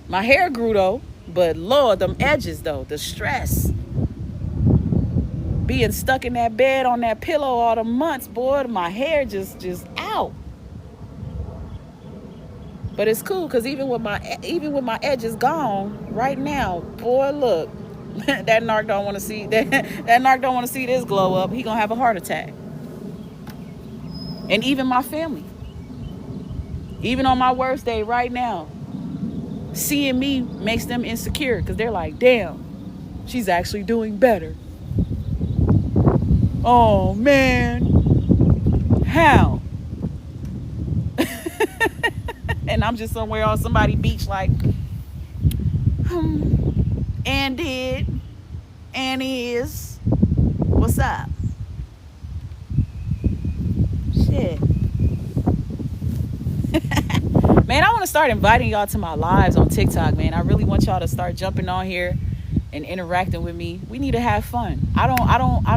My hair grew though, but Lord, them edges though, the stress. Being stuck in that bed on that pillow all the months, boy, my hair just out. But it's cool because even with my edges gone right now, boy, look, that narc don't want to see that narc don't want to see this glow up. He gonna have a heart attack. And even my family, even on my worst day right now, seeing me makes them insecure because they're like, damn, she's actually doing better. Oh man, how? And I'm just somewhere on somebody's beach like, and did, and is, what's up? Shit. Man, I want to start inviting y'all to my lives on TikTok, man. I really want y'all to start jumping on here and interacting with me. We need to have fun. I don't want to, I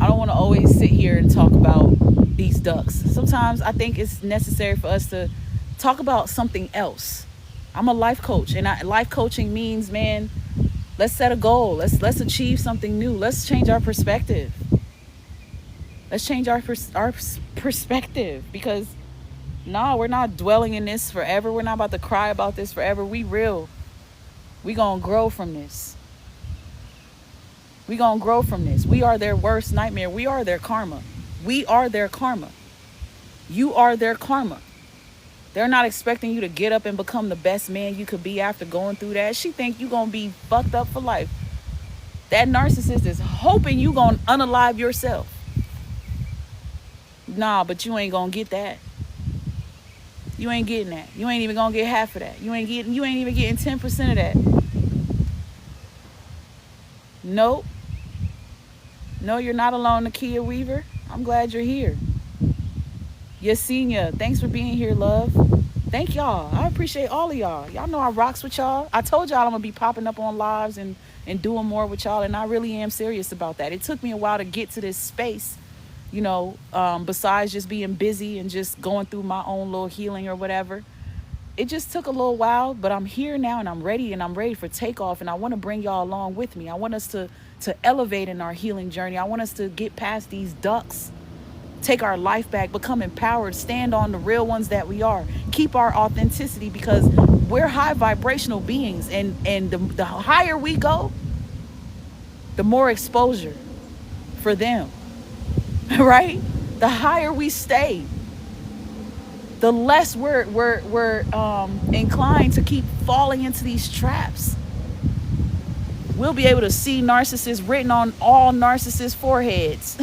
don't want to always sit here and talk about these ducks. Sometimes I think it's necessary for us to talk about something else. I'm a life coach, and life coaching means, man, let's set a goal. Let's achieve something new. Let's change our perspective. Let's change our perspective, because we're not dwelling in this forever. We're not about to cry about this forever. We real. We gonna grow from this. We gonna grow from this. We are their worst nightmare. We are their karma. We are their karma. You are their karma. They're not expecting you to get up and become the best man you could be after going through that. She think you gonna be fucked up for life. That narcissist is hoping you gonna unalive yourself. Nah, but you ain't gonna get that. You ain't getting that. You ain't even gonna get half of that. You ain't even getting 10% of that. Nope. No, you're not alone, Nakia Weaver. I'm glad you're here. Yesenia, thanks for being here, love. Thank y'all. I appreciate all of y'all. Y'all know I rocks with y'all. I told y'all I'm gonna be popping up on lives and doing more with y'all, and I really am serious about that. It took me a while to get to this space, besides just being busy and just going through my own little healing or whatever. It just took a little while, but I'm here now, and I'm ready for takeoff, and I want to bring y'all along with me. I want us to elevate in our healing journey. I want us to get past these ducks, take our life back, become empowered, stand on the real ones that we are, keep our authenticity, because we're high vibrational beings, and the higher we go, the more exposure for them. Right? The higher we stay, the less we're inclined to keep falling into these traps. We'll be able to see narcissists written on all narcissist foreheads.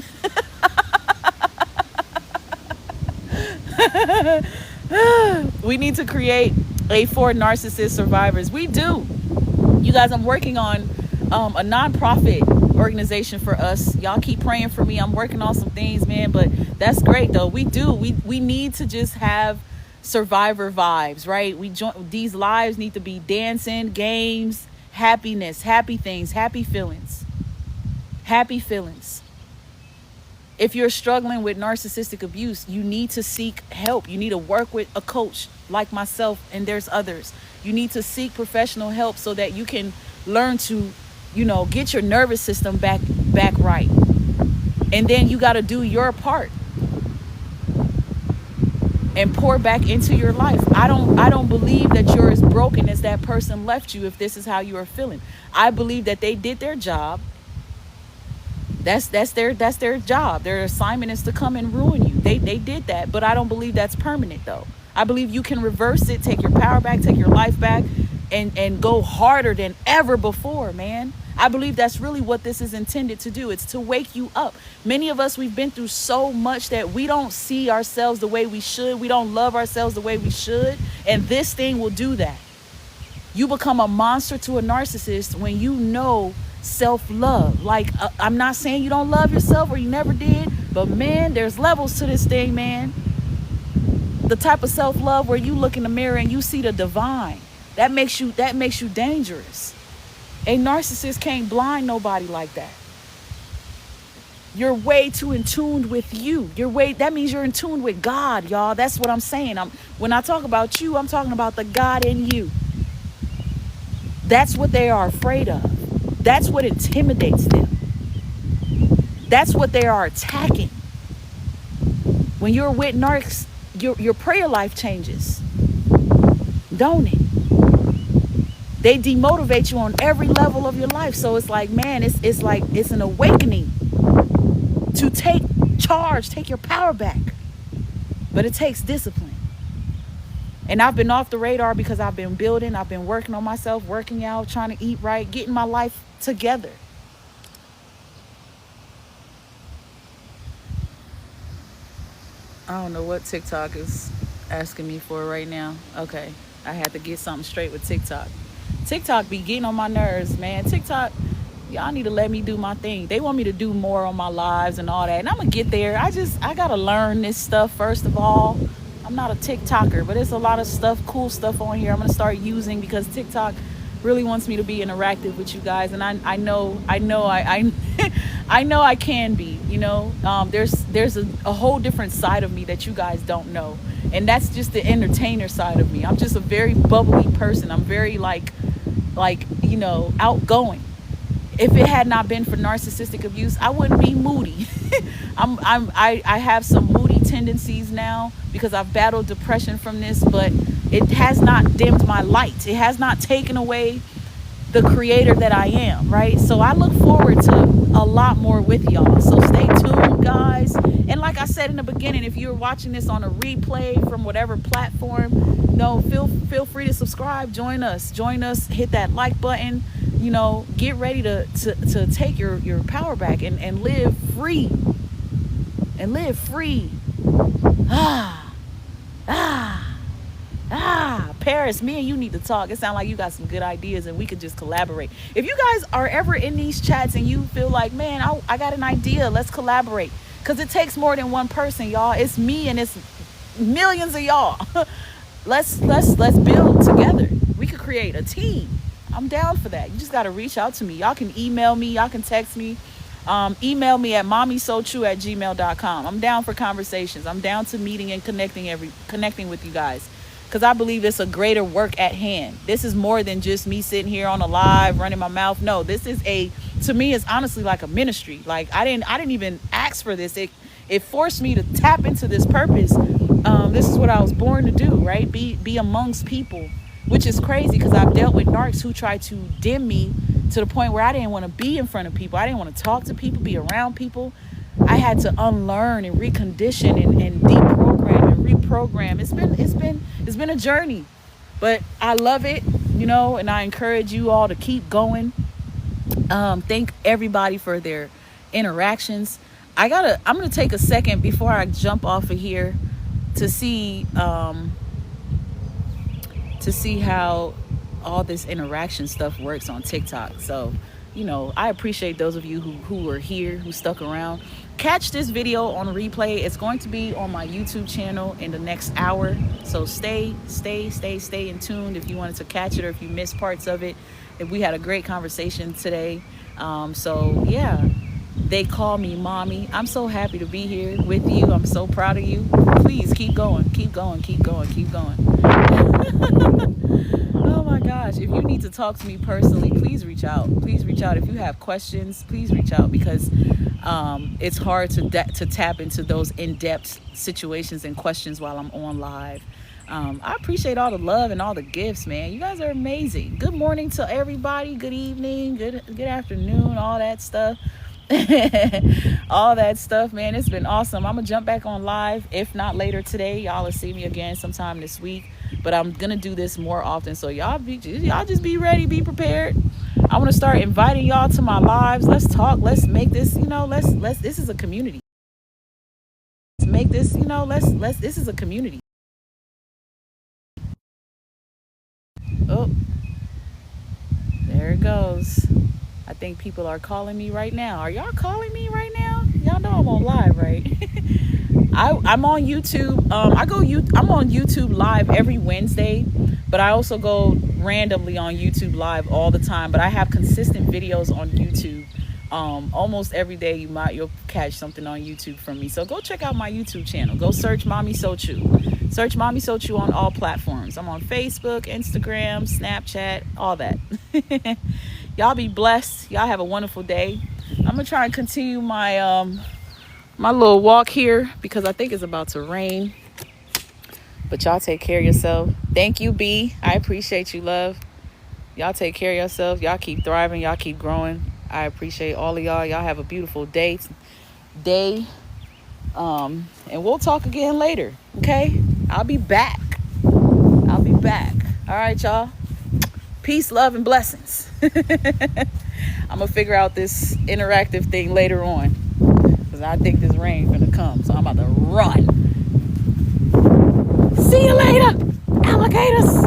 We need to create a for narcissist survivors. We do. You guys, I'm working on a nonprofit organization for us. Y'all keep praying for me. I'm working on some things, man, but that's great though. We need to just have survivor vibes, right? These lives need to be dancing, games, happiness, happy things, happy feelings. If you're struggling with narcissistic abuse, you need to seek help. You need to work with a coach like myself, and there's others. You need to seek professional help so that you can learn to, get your nervous system back right. And then you got to do your part and pour back into your life. I don't believe that you're as broken as that person left you if this is how you are feeling. I believe that they did their job. That's their job. Their assignment is to come and ruin you. They did that, but I don't believe that's permanent though. I believe you can reverse it, take your power back, take your life back, and go harder than ever before, man. I believe that's really what this is intended to do. It's to wake you up. Many of us, we've been through so much that we don't see ourselves the way we should. We don't love ourselves the way we should. And this thing will do that. You become a monster to a narcissist when you know self-love. Like, I'm not saying you don't love yourself or you never did, but man, there's levels to this thing, man. The type of self-love where you look in the mirror and you see the divine. That makes you dangerous. A narcissist can't blind nobody like that. You're way too in tune with you. That means you're in tune with God, y'all. That's what I'm saying. When I talk about you, I'm talking about the God in you. That's what they are afraid of. That's what intimidates them. That's what they are attacking. When you're with narcs, your prayer life changes, don't it? They demotivate you on every level of your life. So it's like, man, it's like it's an awakening to take charge, take your power back. But it takes discipline. And I've been off the radar because I've been building, I've been working on myself, working out, trying to eat right, getting my life together. I don't know what TikTok is asking me for right now. Okay, I had to get something straight with TikTok. TikTok be getting on my nerves, man. TikTok, Y'all need to let me do my thing. They want me to do more on my lives and all that, and I'm gonna get there. I gotta learn this stuff first of all. I'm not a TikToker, but there's a lot of stuff, cool stuff on here I'm gonna start using, because TikTok really wants me to be interactive with you guys, and I know I I know I can be, you know. There's a whole different side of me that you guys don't know, and that's just the entertainer side of me. I'm just a very bubbly person. I'm very like you know, outgoing. If it had not been for narcissistic abuse, I wouldn't be moody. I have some moody tendencies now because I've battled depression from this, but it has not dimmed my light. It has not taken away the creator that I am, right? So I look forward to a lot more with y'all. So stay tuned, guys. And like I said in the beginning, if you're watching this on a replay from whatever platform, no, feel free to subscribe. Join us. Hit that like button. You know, get ready to take your power back and live free. Paris, me and you need to talk. It sounds like you got some good ideas and we could just collaborate. If you guys are ever in these chats and you feel like, man, I got an idea, let's collaborate. Because it takes more than one person, y'all. It's me and it's millions of y'all. let's build together. We could create a team. I'm down for that. You just got to reach out to me. Y'all can email me. Y'all can text me. Email me at mommysochu@gmail.com. I'm down for conversations. I'm down to meeting and connecting with you guys, because I believe it's a greater work at hand. This is more than just me sitting here on a live running my mouth. No, this is to me, it's honestly like a ministry. Like I didn't even ask for this. It forced me to tap into this purpose. This is what I was born to do, right? Be amongst people, which is crazy because I've dealt with narcs who try to dim me to the point where I didn't want to be in front of people. I didn't want to talk to people, be around people. I had to unlearn and recondition and deprogram and reprogram. It's been a journey, but I love it, you know, and I encourage you all to keep going. Thank everybody for their interactions. I'm gonna take a second before I jump off of here to see how all this interaction stuff works on TikTok. So, you know, I appreciate those of you who are here, who stuck around. Catch this video on replay. It's going to be on my YouTube channel in the next hour. So stay in tuned if you wanted to catch it or if you missed parts of it. If we had a great conversation today. So yeah, they call me mommy. I'm so happy to be here with you. I'm so proud of you. Please keep going. Oh my gosh, if you need to talk to me personally, please reach out. If you have questions, please reach out, because it's hard to tap into those in-depth situations and questions while I'm on live. I appreciate all the love and all the gifts, man. You guys are amazing. Good morning to everybody. Good evening, good afternoon, all that stuff. All that stuff, man. It's been awesome. I'm gonna jump back on live, if not later today. Y'all will see me again sometime this week, but I'm gonna do this more often, so y'all just be ready, be prepared. I want to start inviting y'all to my lives. Let's talk. Let's make this, you know, let's this is a community. Let's make this, you know, this is a community. Oh, there it goes. I think people are calling me right now. Are y'all calling me right now? Y'all know I'm on live, right? I'm on YouTube. I'm on YouTube live every Wednesday, but I also go randomly on YouTube live all the time. But I have consistent videos on YouTube. Almost every day you'll catch something on YouTube from me. So go check out my YouTube channel. Go search Mommy Sochu. Search Mommy Sochu on all platforms. I'm on Facebook, Instagram, Snapchat, all that. Y'all be blessed. Y'all have a wonderful day. I'm gonna try and continue my my little walk here because I think it's about to rain. But y'all take care of yourself. Thank you, B. I appreciate you, love. Y'all take care of yourself. Y'all keep thriving. Y'all keep growing. I appreciate all of y'all. Y'all have a beautiful day. And we'll talk again later. Okay? I'll be back. All right, y'all. Peace, love, and blessings. I'm going to figure out this interactive thing later on, because I think this rain's going to come. So I'm about to run. See you later, alligators.